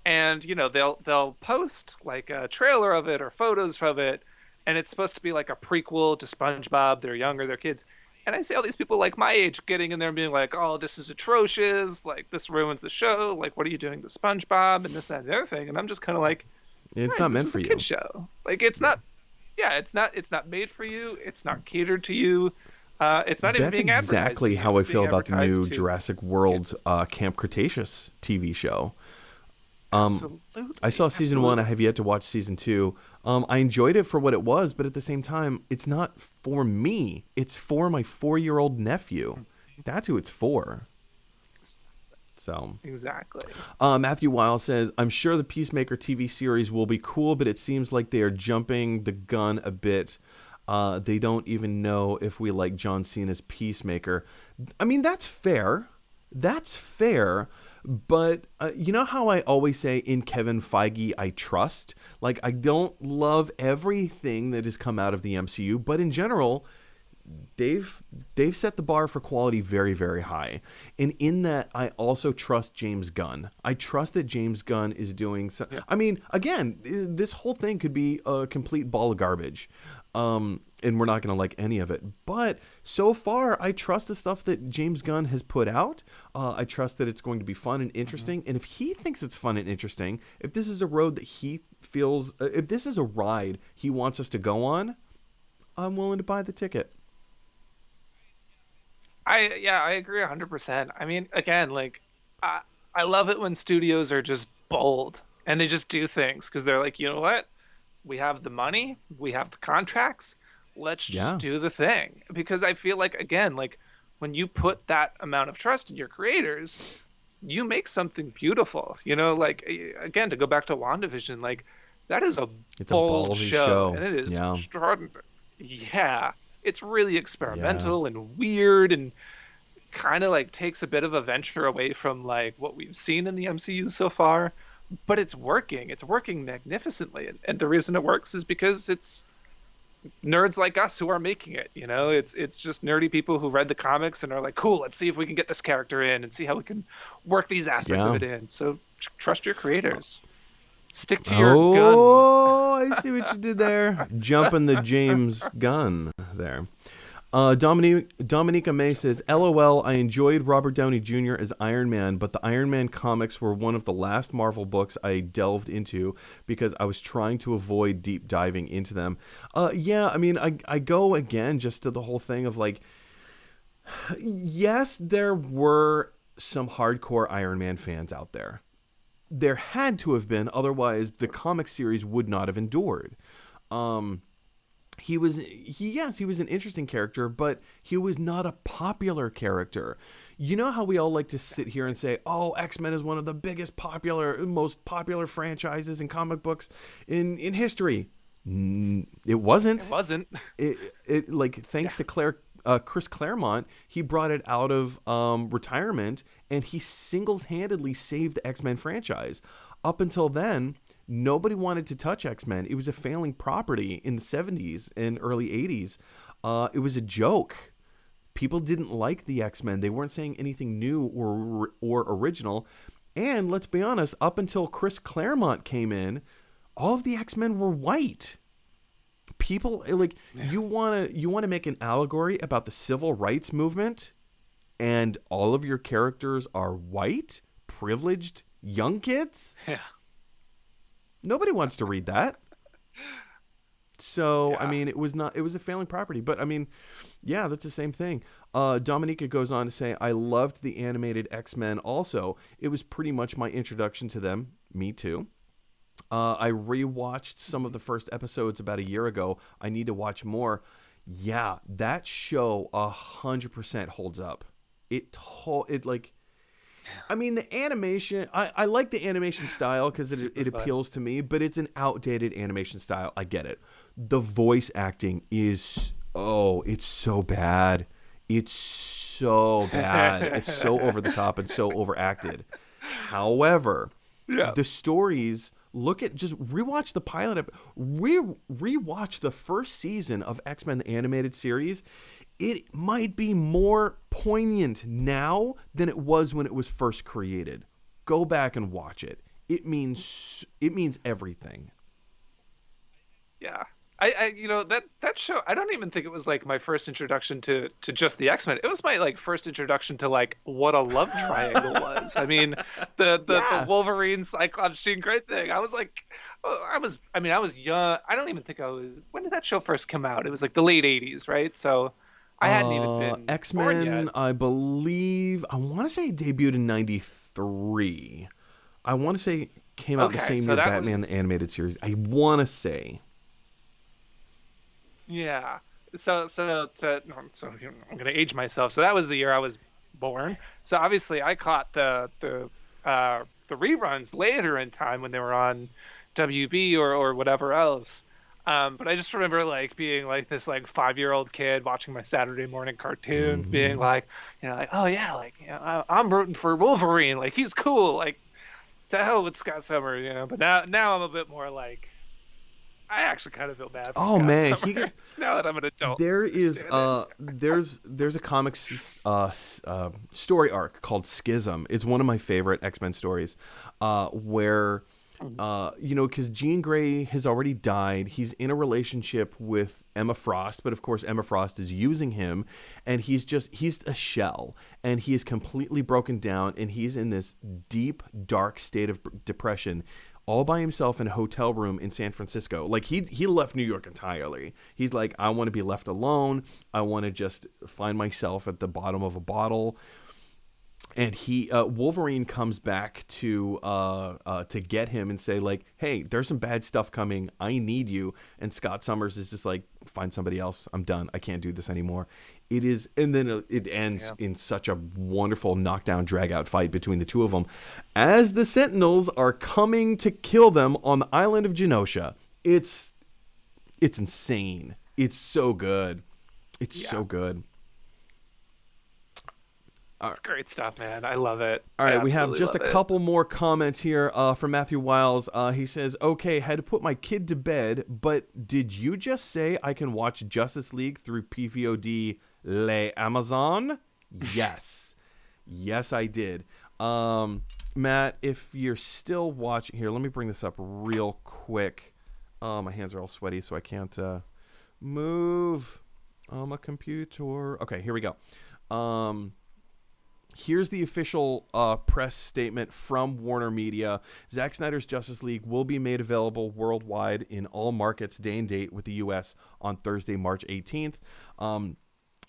and they'll post like a trailer of it or photos of it, and it's supposed to be like a prequel to SpongeBob. They're younger, they're kids. And I see all these people like my age getting in there and being like, oh, this is atrocious. Like, this ruins the show. Like, what are you doing to SpongeBob? And this, that, and the other thing. And I'm just kind of like, it's not meant for you. It's a kid show. Like, it's not made for you. It's not catered to you. It's not even being advertised. That's exactly how I feel about the new Jurassic World Camp Cretaceous TV show. Absolutely. I saw season 1. I have yet to watch season 2. I enjoyed it for what it was, but at the same time, it's not for me. It's for my 4-year-old nephew. That's who it's for. So exactly. Matthew Weil says, I'm sure the Peacemaker TV series will be cool, but it seems like they are jumping the gun a bit. They don't even know if we like John Cena's Peacemaker. I mean, that's fair. That's fair. But you know how I always say, in Kevin Feige, I trust? Like, I don't love everything that has come out of the MCU, but in general, they've set the bar for quality very, very high. And in that, I also trust James Gunn. I trust that James Gunn is doing I mean, again, this whole thing could be a complete ball of garbage. And we're not going to like any of it. But so far, I trust the stuff that James Gunn has put out. I trust that it's going to be fun and interesting. Mm-hmm. And if he thinks it's fun and interesting, if this is a road that he feels, if this is a ride he wants us to go on, I'm willing to buy the ticket. I agree 100%. I mean, again, like, I love it when studios are just bold and they just do things because they're like, you know what? We have the money, we have the contracts. Let's just do the thing. Because I feel like, again, like, when you put that amount of trust in your creators, you make something beautiful. Like, again, to go back to WandaVision, like, that is it's bold show. And it is extraordinary. Yeah. It's really experimental and weird and kind of like takes a bit of a venture away from like what we've seen in the MCU so far. But it's working. It's working magnificently. And the reason it works is because it's nerds like us who are making it. It's just nerdy people who read the comics and are like, cool, let's see if we can get this character in and see how we can work these aspects of it in. So trust your creators. Stick to your gun. Oh, I see what you did there. Jumping the James Gunn there. Dominica May says, LOL, I enjoyed Robert Downey Jr. as Iron Man, but the Iron Man comics were one of the last Marvel books I delved into because I was trying to avoid deep diving into them. I mean, I go again just to the whole thing of like, yes, there were some hardcore Iron Man fans out there. there had to have been, otherwise the comic series would not have endured. He was an interesting character, but he was not a popular character. You know how we all like to sit here and say, "Oh, X-Men is one of the most popular franchises in comic books in history." It wasn't. It wasn't. It like thanks to Chris Claremont, he brought it out of retirement, and he single-handedly saved the X-Men franchise. Up until then, nobody wanted to touch X-Men. It was a failing property in the 70s and early 80s. It was a joke. People didn't like the X-Men. They weren't saying anything new or original. And let's be honest, up until Chris Claremont came in, all of the X-Men were white. People like you want to make an allegory about the civil rights movement, and all of your characters are white, privileged young kids? Yeah. Nobody wants to read that. So, Yeah. I mean, it was a failing property, but I mean, yeah, that's the same thing. Dominica goes on to say, I loved the animated X-Men also. It was pretty much my introduction to them. Me too. I rewatched some of the first episodes about a year ago. I need to watch more. Yeah, that show 100% holds up. I mean, the animation, I like the animation style because it appeals to me, but it's an outdated animation style. I get it. The voice acting is, it's so bad. It's so bad. It's so over the top and so overacted. However, the stories, just rewatch the pilot, rewatch the first season of X-Men the Animated Series. It might be more poignant now than it was when it was first created. Go back and watch it. It means everything. Yeah. I that show, I don't even think it was like my first introduction to just the X-Men. It was my like first introduction to like what a love triangle was. I mean, the Wolverine, Cyclops, Jean Grey thing. I was like, I was young. I don't even think when did that show first come out? It was like the late 80s, right? So I hadn't even been X-Men, born yet. I believe, I want to say it debuted in 93. I want to say it came out the same year Batman the Animated Series. I want to say. Yeah. So I'm going to age myself. So that was the year I was born. So obviously I caught the reruns later in time when they were on WB or whatever else. But I just remember like being like this like 5-year-old kid watching my Saturday morning cartoons, being like, like, oh yeah, like, I'm rooting for Wolverine, like he's cool, like to hell with Scott Summers, But now I'm a bit more like, I actually kind of feel bad for Scott Summers now that I'm an adult. There is there's a comic story arc called Schism. It's one of my favorite X-Men stories, where because Jean Grey has already died. He's in a relationship with Emma Frost, but of course Emma Frost is using him, and he's a shell, and he is completely broken down, and he's in this deep, dark state of depression, all by himself in a hotel room in San Francisco. Like he left New York entirely. He's like, I want to be left alone. I want to just find myself at the bottom of a bottle. And Wolverine comes back to get him and say like, hey, there's some bad stuff coming. I need you. And Scott Summers is just like, find somebody else. I'm done. I can't do this anymore. It is, and then it ends in such a wonderful knockdown, drag-out fight between the two of them, as the Sentinels are coming to kill them on the island of Genosha. It's insane. It's so good. It's so good. It's great stuff, man. I love it. All right, we have just a couple more comments here from Matthew Wiles. He says, okay, had to put my kid to bed, but did you just say I can watch Justice League through PVOD Les Amazon? Yes. Yes, I did. Matt, if you're still watching... Here, let me bring this up real quick. My hands are all sweaty, so I can't move on my computer. Okay, here we go. Here's the official press statement from Warner Media. Zack Snyder's Justice League will be made available worldwide in all markets day and date with the U.S. on Thursday, March 18th.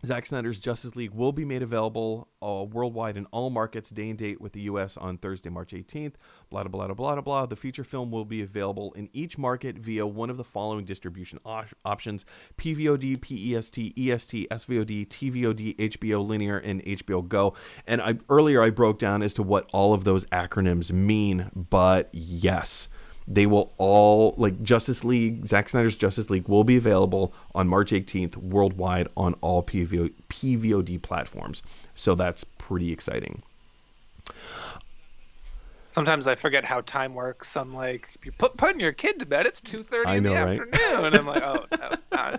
Zack Snyder's Justice League will be made available worldwide in all markets, day and date with the U.S. on Thursday, March 18th. Blah, blah, blah, blah, blah. The feature film will be available in each market via one of the following distribution options: PVOD, PEST, EST, SVOD, TVOD, HBO Linear, and HBO Go. And earlier I broke down as to what all of those acronyms mean, but yes, they will all, like Justice League, Zack Snyder's Justice League will be available on March 18th worldwide on all PVOD platforms. So that's pretty exciting. Sometimes I forget how time works. I'm like, if you're putting your kid to bed, it's 2:30 in the right? afternoon. And I'm like, oh, no,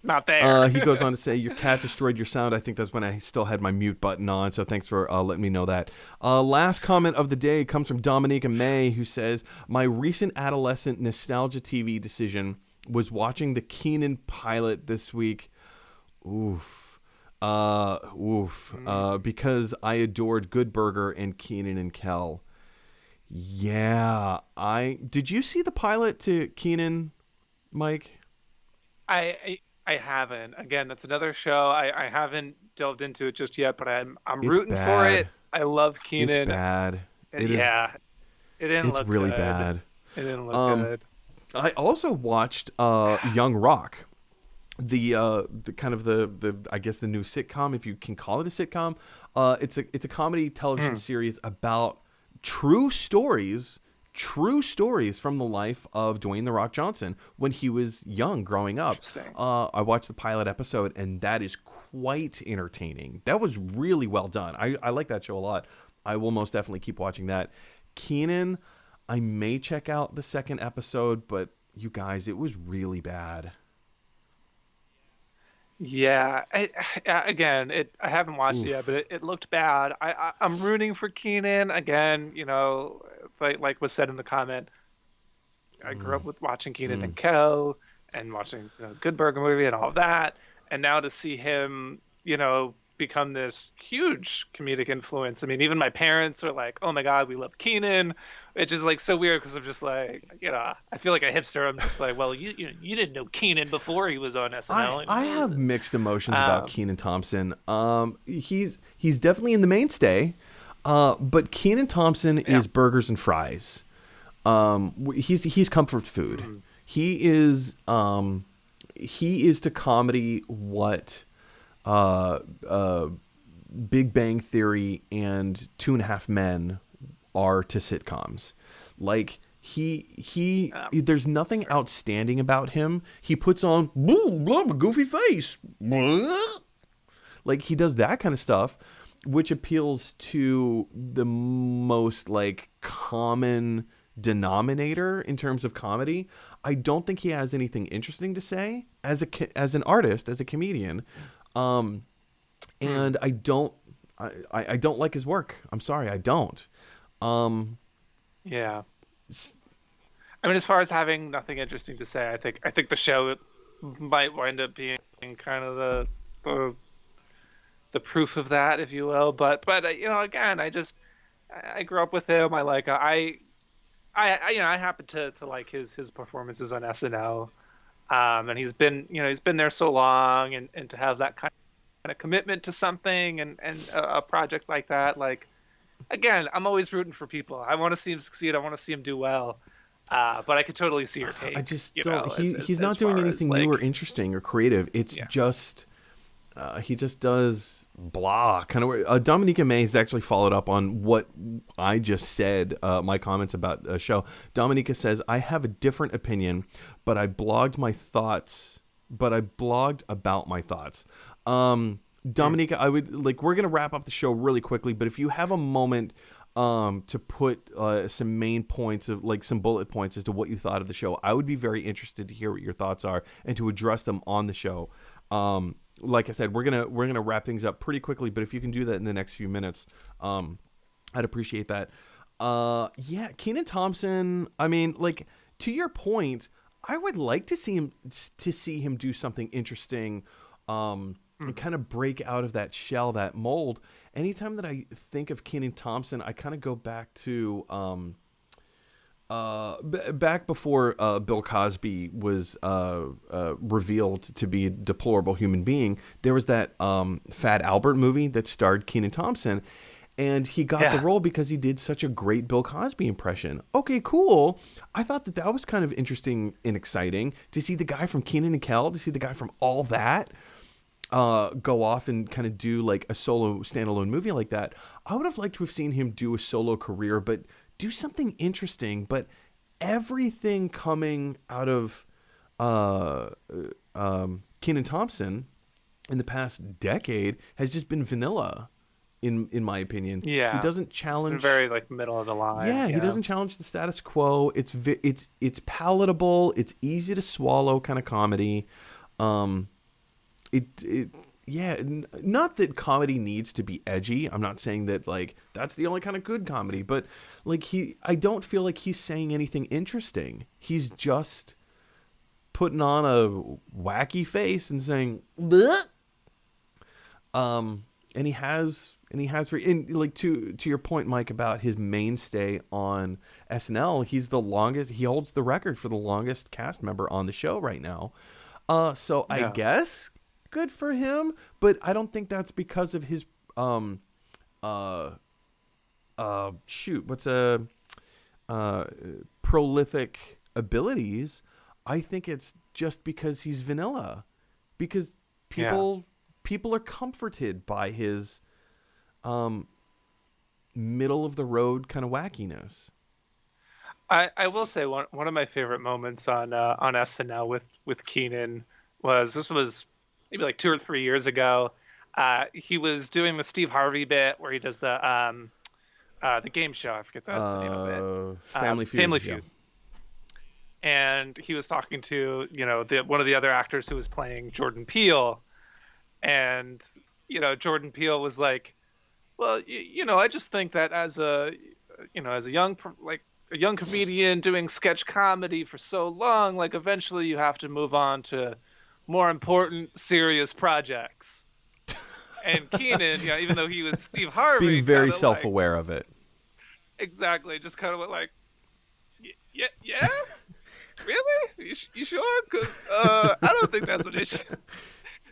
not there. He goes on to say, your cat destroyed your sound. I think that's when I still had my mute button on, so thanks for letting me know that. Last comment of the day comes from Dominica May, who says, my recent adolescent nostalgia TV decision was watching the Kenan pilot this week. Because I adored Good Burger and Kenan and Kel. Yeah, did you see the pilot to Kenan, Mike? I haven't. Again, that's another show. I haven't delved into it just yet, but I'm rooting for it. I love Kenan. It's bad. It didn't look good. It's really bad. It didn't look good. I also watched Young Rock, the kind of the I guess the new sitcom, if you can call it a sitcom. It's a comedy television series about true stories from the life of Dwayne "The Rock" Johnson when he was young, growing up. I watched the pilot episode, and that is quite entertaining. That was really well done. I like that show a lot. I will most definitely keep watching that. Kenan, I may check out the second episode, but you guys, it was really bad. Yeah, again, I haven't watched it yet, but it looked bad. I'm rooting for Kenan again. You know, like was said in the comment, I grew up with watching Kenan and Kel and watching Good Burger movie and all of that, and now to see him, become this huge comedic influence. I mean, even my parents are like, "Oh my God, we love Kenan," which is like so weird because I'm just like, I feel like a hipster. I'm just like, well, you didn't know Kenan before he was on SNL. I have mixed emotions about Kenan Thompson. He's definitely in the mainstay, but Kenan Thompson is burgers and fries. He's comfort food. He is to comedy what Big Bang Theory and Two and a Half Men are to sitcoms. Like there's nothing outstanding about him. He puts on a goofy face, like he does that kind of stuff, which appeals to the most like common denominator in terms of comedy. I don't think he has anything interesting to say as an artist, as a comedian. And I don't like his work. I'm sorry, I don't. Yeah. I mean, as far as having nothing interesting to say, I think the show might wind up being kind of the proof of that, if you will. But again, I grew up with him. I happen to like his performances on SNL. And he's been there so long, and to have that kind of commitment to something and a project like that, like, again, I'm always rooting for people. I want to see him succeed. I want to see him do well. But I could totally see your take. I just don't. He's not doing anything new or interesting or creative. It's just he just does blah kind of. Dominica May has actually followed up on what I just said. My comments about a show. Dominica says, I have a different opinion, but I blogged about my thoughts. Dominica, I would we're gonna wrap up the show really quickly, but if you have a moment to put some main points of some bullet points as to what you thought of the show, I would be very interested to hear what your thoughts are and to address them on the show. Like I said, we're gonna wrap things up pretty quickly, but if you can do that in the next few minutes, I'd appreciate that. Kenan Thompson, I mean, to your point, I would like to see him do something interesting, and kind of break out of that shell, that mold. Anytime that I think of Kenan Thompson, I kind of go back to back before Bill Cosby was revealed to be a deplorable human being, there was that Fat Albert movie that starred Kenan Thompson, and he got the role because he did such a great Bill Cosby impression. Okay, cool. I thought that was kind of interesting and exciting to see the guy from Kenan and Kel, to see the guy from All That go off and kind of do like a solo standalone movie like that. I would have liked to have seen him do a solo career, but do something interesting. But everything coming out of Kenan Thompson in the past decade has just been vanilla, in my opinion. Yeah, he doesn't challenge. It's very like middle of the line. Yeah, he doesn't challenge the status quo. It's palatable. It's easy to swallow kind of comedy. Not that comedy needs to be edgy. I'm not saying that like that's the only kind of good comedy, but like I don't feel like he's saying anything interesting. He's just putting on a wacky face and saying, bleh. And he has like to your point, Mike, about his mainstay on SNL. He holds the record for the longest cast member on the show right now. So I guess good for him, but I don't think that's because of his prolific abilities. I think it's just because he's vanilla, because people are comforted by his middle of the road kind of wackiness. I will say one of my favorite moments on SNL with Kenan was maybe like 2 or 3 years ago. He was doing the Steve Harvey bit where he does the game show. I forget the name of it. Family Feud. Yeah. And he was talking to one of the other actors who was playing Jordan Peele, and Jordan Peele was like, well, I just think that as a young comedian doing sketch comedy for so long, like eventually you have to move on to more important, serious projects. And Kenan, even though he was Steve Harvey, being very self-aware of it. Exactly, just kind of went like, yeah, really? You sure? Because I don't think that's an issue.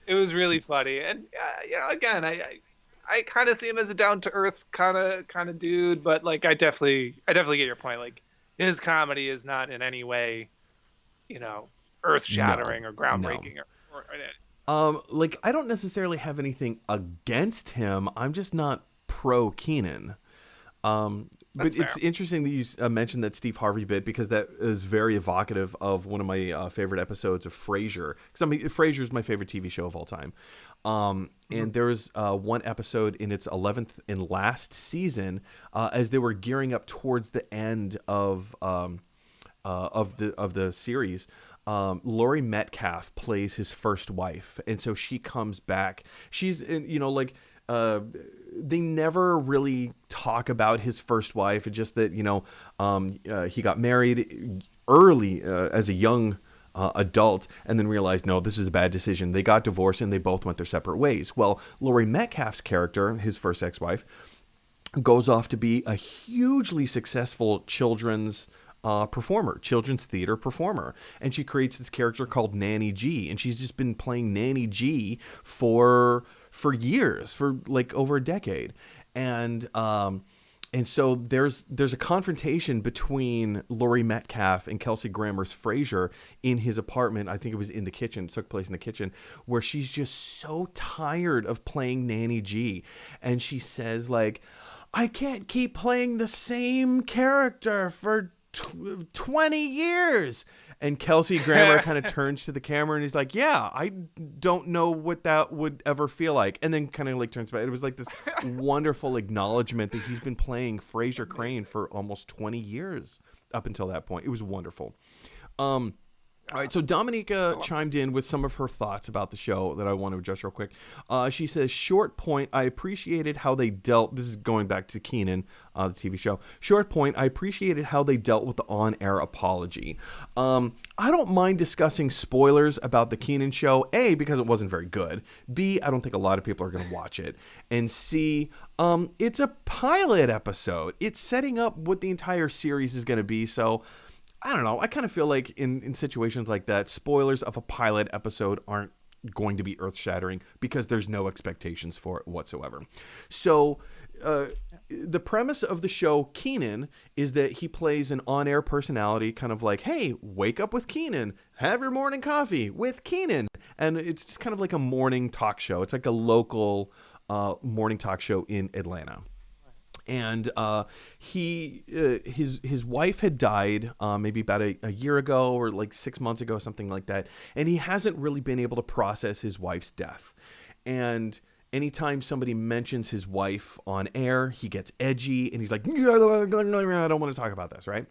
It was really funny, and again, I kind of see him as a down to earth kind of dude, but like I definitely get your point. Like his comedy is not in any way, earth shattering or groundbreaking or like I don't necessarily have anything against him. I'm just not pro Kenan. But it's interesting that you mentioned that Steve Harvey bit, because that is very evocative of one of my favorite episodes of Frasier. Because Frasier is my favorite TV show of all time. And there was one episode in its 11th and last season, as they were gearing up towards the end of the series. Laurie Metcalf plays his first wife, and so she comes back. She's they never really talk about his first wife. It's just that he got married early as a young adult, and then realized, no, this is a bad decision. They got divorced and they both went their separate ways. Well, Laurie Metcalf's character, his first ex-wife, goes off to be a hugely successful children's theater performer, and she creates this character called Nanny G, and she's just been playing Nanny G for years, for like over a decade, and so there's a confrontation between Laurie Metcalf and Kelsey Grammer's Frasier in his apartment. I think it was in the kitchen. It took place in the kitchen, where she's just so tired of playing Nanny G, and she says like, I can't keep playing the same character for 20 years. And Kelsey Grammer kind of turns to the camera and he's like, yeah, I don't know what that would ever feel like. And then kind of like turns back. It was like this wonderful acknowledgement that he's been playing Frasier Crane for almost 20 years up until that point. It was wonderful. All right, so Dominica chimed in with some of her thoughts about the show that I want to address real quick. She says, short point, I appreciated how they dealt, this is going back to Kenan, the TV show. Short point, I appreciated how they dealt with the on-air apology. I don't mind discussing spoilers about the Kenan show, A, because it wasn't very good. B, I don't think a lot of people are going to watch it. And C, it's a pilot episode. It's setting up what the entire series is going to be, so I don't know. I kind of feel like in situations like that, spoilers of a pilot episode aren't going to be earth-shattering because there's no expectations for it whatsoever. So the premise of the show, Kenan, is that he plays an on-air personality, kind of like, hey, wake up with Kenan, have your morning coffee with Kenan. And it's just kind of like a morning talk show. It's like a local morning talk show in Atlanta. And his wife had died maybe about a year ago or like 6 months ago, something like that. And he hasn't really been able to process his wife's death. And anytime somebody mentions his wife on air, he gets edgy and he's like, I don't want to talk about this, right?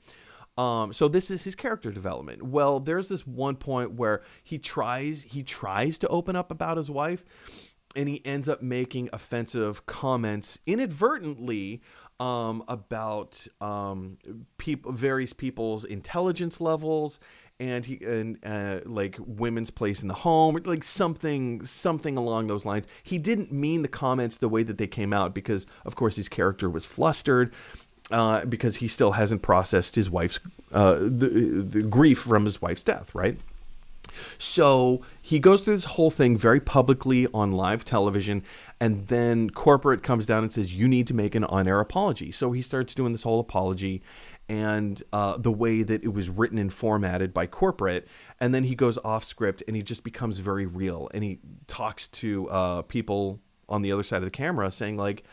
So this is his character development. Well, there's this one point where he tries to open up about his wife, and he ends up making offensive comments inadvertently about various people's intelligence levels and like women's place in the home, like something along those lines. He didn't mean the comments the way that they came out because, of course, his character was flustered because he still hasn't processed his wife's the grief from his wife's death, right? So he goes through this whole thing very publicly on live television, and then corporate comes down and says, you need to make an on-air apology. So he starts doing this whole apology and the way that it was written and formatted by corporate, and then he goes off script and he just becomes very real, and he talks to people on the other side of the camera saying, like,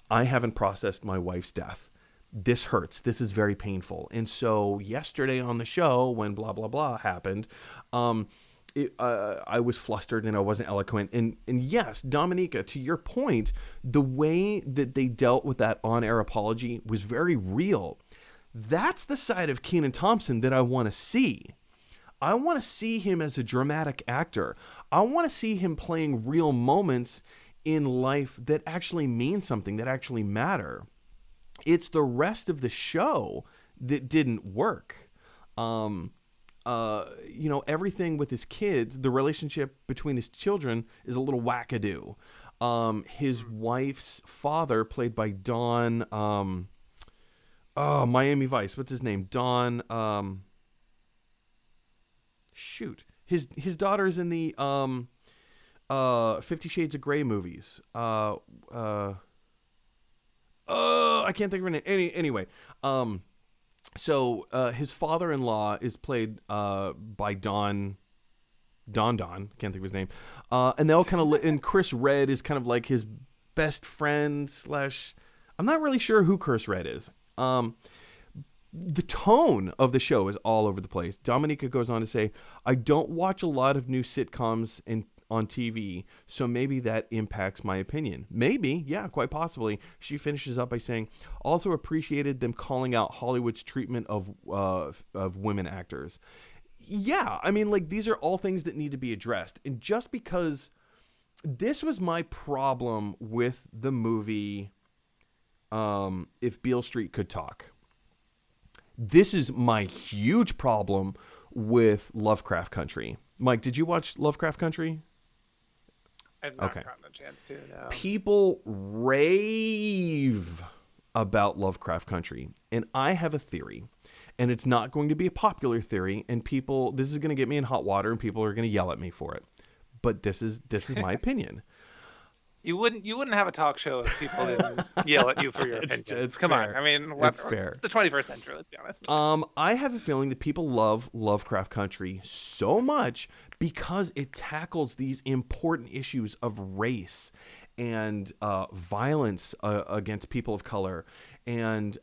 I haven't processed my wife's death. This hurts. This is very painful. And so yesterday on the show, when blah, blah, blah happened, I was flustered and I wasn't eloquent. And yes, Dominica, to your point, the way that they dealt with that on-air apology was very real. That's the side of Kenan Thompson that I want to see. I want to see him as a dramatic actor. I want to see him playing real moments in life that actually mean something, that actually matter. It's the rest of the show that didn't work. Everything with his kids, the relationship between his children is a little wackadoo. His wife's father, played by Don, Miami Vice. What's his name? Don, His daughter's in the 50 Shades of Grey movies. I can't think of her name. Anyway, so his father-in-law is played by Don. Can't think of his name. And they all kind of and Chris Redd is kind of like his best friend / I'm not really sure who Chris Redd is. The tone of the show is all over the place. Dominica goes on to say, I don't watch a lot of new sitcoms on TV, so maybe that impacts my opinion. Maybe, yeah, quite possibly. She finishes up by saying, also appreciated them calling out Hollywood's treatment of women actors. Yeah, I mean, like, these are all things that need to be addressed. And just because this was my problem with the movie, If Beale Street Could Talk. This is my huge problem with Lovecraft Country. Mike, did you watch Lovecraft Country? I've not gotten a chance to, no. People rave about Lovecraft Country, and I have a theory, and it's not going to be a popular theory, and this is going to get me in hot water, and people are going to yell at me for it. But this is my opinion. You wouldn't have a talk show if people didn't yell at you for your opinions. Come on. I mean, it's fair. It's the 21st century, let's be honest. I have a feeling that people love Lovecraft Country so much because it tackles these important issues of race and violence against people of color and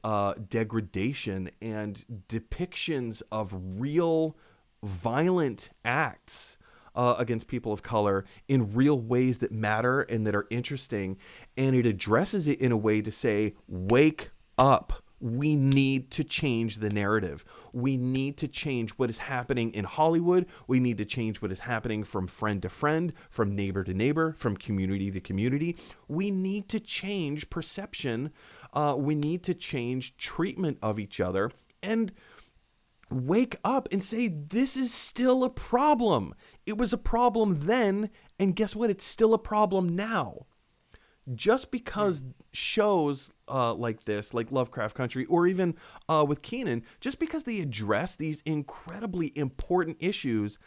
degradation and depictions of real violent acts against people of color in real ways that matter and that are interesting. And it addresses it in a way to say, wake up, we need to change the narrative. We need to change what is happening in Hollywood. We need to change what is happening from friend to friend, from neighbor to neighbor, from community to community. We need to change perception. We need to change treatment of each other and wake up and say, this is still a problem. It was a problem then, and guess what? It's still a problem now. Just because shows like this, like Lovecraft Country, or even with Keenan, just because they address these incredibly important issues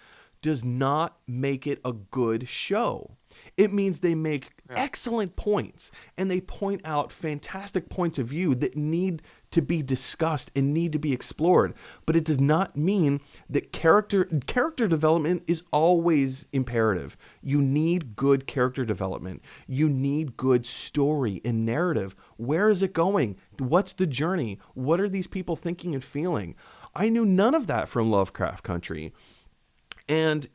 does not make it a good show. It means they make excellent points, and they point out fantastic points of view that need to be discussed and need to be explored. But it does not mean that character development is always imperative. You need good character development. You need good story and narrative. Where is it going? What's the journey? What are these people thinking and feeling? I knew none of that from Lovecraft Country. And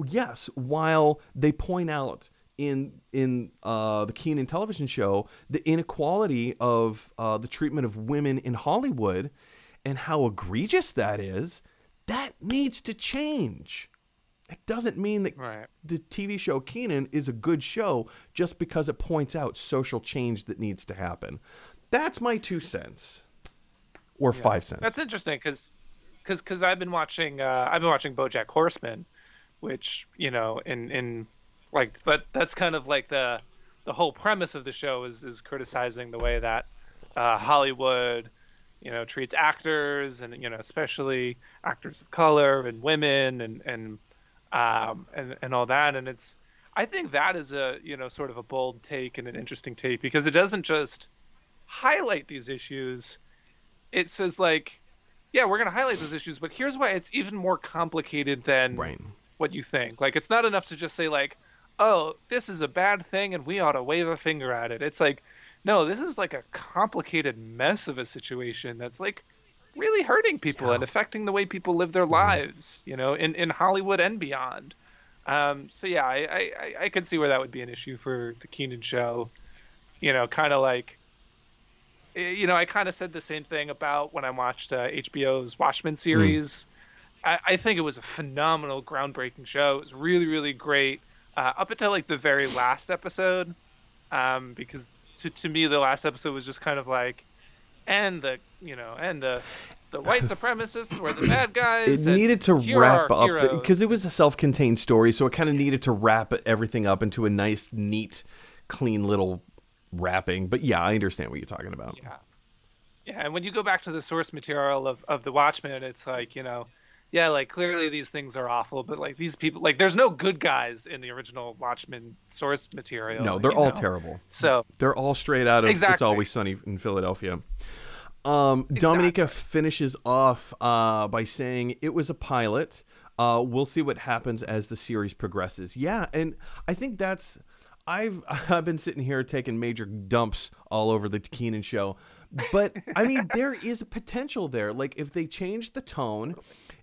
yes, while they point out in the Keenan television show the inequality of the treatment of women in Hollywood and how egregious that is, that needs to change. It doesn't mean that the TV show Keenan is a good show just because it points out social change that needs to happen. That's my 2 cents or 5 cents. That's interesting because I've been watching BoJack Horseman, which, you know, in like that's kind of like the whole premise of the show is criticizing the way that Hollywood, you know, treats actors, and, you know, especially actors of color and women and all that. And I think that is a, you know, sort of a bold take and an interesting take, because it doesn't just highlight these issues. It says, like, yeah, we're going to highlight those issues, but here's why it's even more complicated than what you think. Like, it's not enough to just say, like, oh, this is a bad thing and we ought to wave a finger at it. It's like, no, this is like a complicated mess of a situation that's, like, really hurting people and affecting the way people live their lives, you know, in Hollywood and beyond. So yeah, I could see where that would be an issue for the Keenan show. You know, kind of like, you know, I kind of said the same thing about when I watched HBO's Watchmen series. I think it was a phenomenal, groundbreaking show. It was really, really great up until, like, the very last episode, because to me the last episode was just kind of like, and the white supremacists were the bad guys. It needed to wrap up because it was a self-contained story, so it kind of needed to wrap everything up into a nice, neat, clean little wrapping. But yeah, I understand what you're talking about. Yeah, and when you go back to the source material of the Watchmen, it's like, you know, yeah, like, clearly these things are awful, but, like, these people, like, there's no good guys in the original Watchmen source material. No, they're all terrible. So they're all straight out of It's Always Sunny in Philadelphia. Dominica finishes off by saying it was a pilot. We'll see what happens as the series progresses. Yeah, and I think that's... I've been sitting here taking major dumps all over the Keenan show, but I mean, there is a potential there. Like, if they change the tone,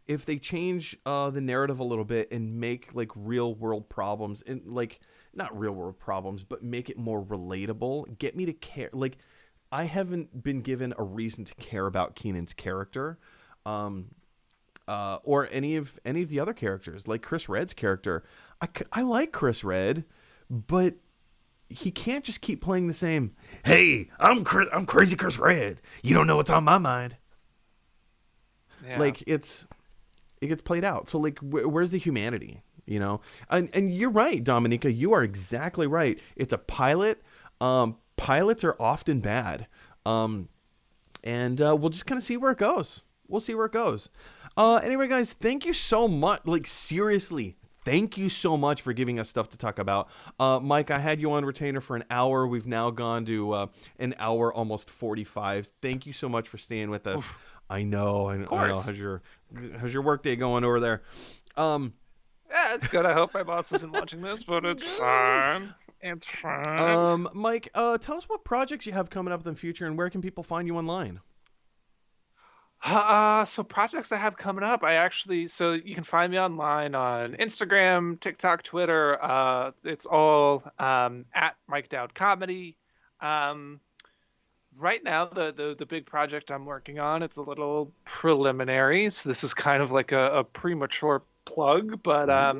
if they change the narrative a little bit and make, like, real world problems, and, like, not real world problems, but make it more relatable, get me to care. Like, I haven't been given a reason to care about Keenan's character, or any of the other characters, like Chris Redd's character. I like Chris Redd, but he can't just keep playing the same, hey, I'm crazy Chris Redd, you don't know what's on my mind. Yeah. Like, it gets played out. So, like, where's the humanity, you know? And you're right, Dominica, you are exactly right. It's a pilot. Pilots are often bad. And we'll just kind of see where it goes. We'll see where it goes. Anyway, guys, thank you so much. Like, seriously, thank you so much for giving us stuff to talk about. Mike, I had you on retainer for an hour. We've now gone to an hour, almost 45. Thank you so much for staying with us. Oof. I know. How's your work day going over there? Yeah, it's good. I hope my boss isn't watching this, but it's fine. It's fine. Mike, tell us what projects you have coming up in the future, and where can people find you online? So projects I have coming up, so you can find me online on Instagram, TikTok, Twitter. It's all at Mike Dowd Comedy. Right now, the big project I'm working on, it's a little preliminary, so this is kind of like a premature plug, but I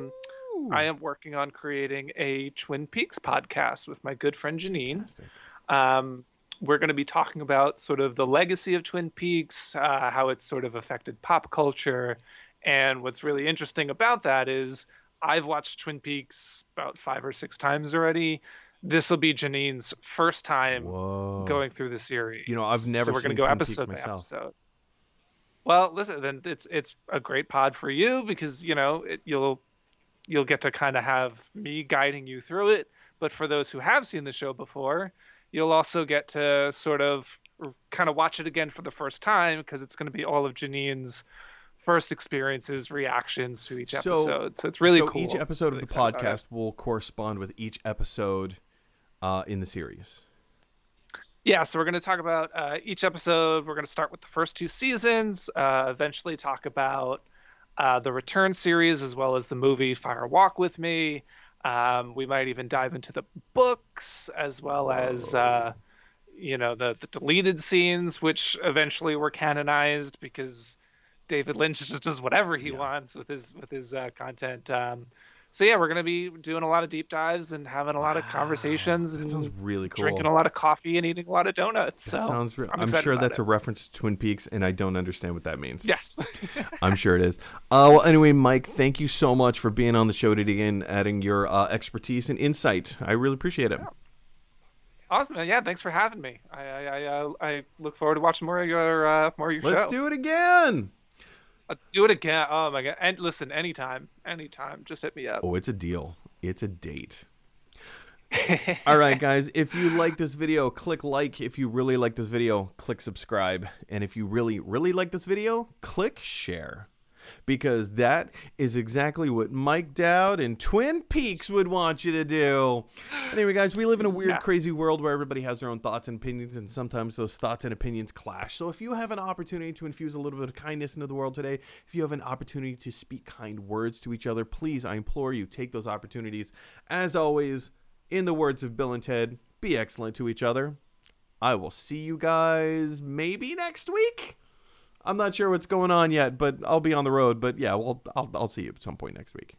Ooh, am working on creating a Twin Peaks podcast with my good friend Janine. fantastic. Um, we're going to be talking about sort of the legacy of Twin Peaks, how it's sort of affected pop culture. And what's really interesting about that is I've watched Twin Peaks about 5 or 6 times already. This will be Janine's first time Whoa. going through the You know, I've series. So never we're going seen to go Twin Peaks episode by myself. episode. Well, listen, then it's a great pod for you because, you'll get to kind of have me guiding you through it. But for those who have seen the show before, you'll also get to sort of kind of watch it again for the first time because it's going to be all of Janine's first experiences, reactions to each So, episode. So it's really so cool. each episode Really of the excited about it. podcast will correspond with each episode in the series. Yeah, so we're going to talk about each episode. We're going to start with the first 2 seasons, eventually talk about the Return series as well as the movie Fire Walk with Me. We might even dive into the books as well as Whoa. the deleted scenes, which eventually were canonized because David Lynch just does whatever he Yeah. wants with his content. So yeah, we're gonna be doing a lot of deep dives and having a lot of Wow. conversations That sounds and really drinking cool. a lot of coffee and eating a lot of donuts. That So sounds real. I'm I'm excited sure about that's it. a reference to Twin Peaks, and I don't understand what that means. Yes. I'm sure it is. Well, anyway, Mike, thank you so much for being on the show today and adding your expertise and insight. I really appreciate it. Awesome. Yeah, thanks for having me. I look forward to watching more of your Let's show. do it again. Let's do it again. Oh my god. And listen, anytime, just hit me up. Oh, it's a deal. It's a date. All right, guys, if you like this video, click like. If you really like this video, click subscribe. And if you really, really like this video, click share. Because that is exactly what Mike Dowd and Twin Peaks would want you to do. Anyway, guys, we live in a weird, Yes. crazy world where everybody has their own thoughts and opinions, and sometimes those thoughts and opinions clash. So if you have an opportunity to infuse a little bit of kindness into the world today, if you have an opportunity to speak kind words to each other, please, I implore you, take those opportunities. As always, in the words of Bill and Ted, be excellent to each other. I will see you guys maybe next week. I'm not sure what's going on yet, but I'll be on the road. But yeah, I'll see you at some point next week.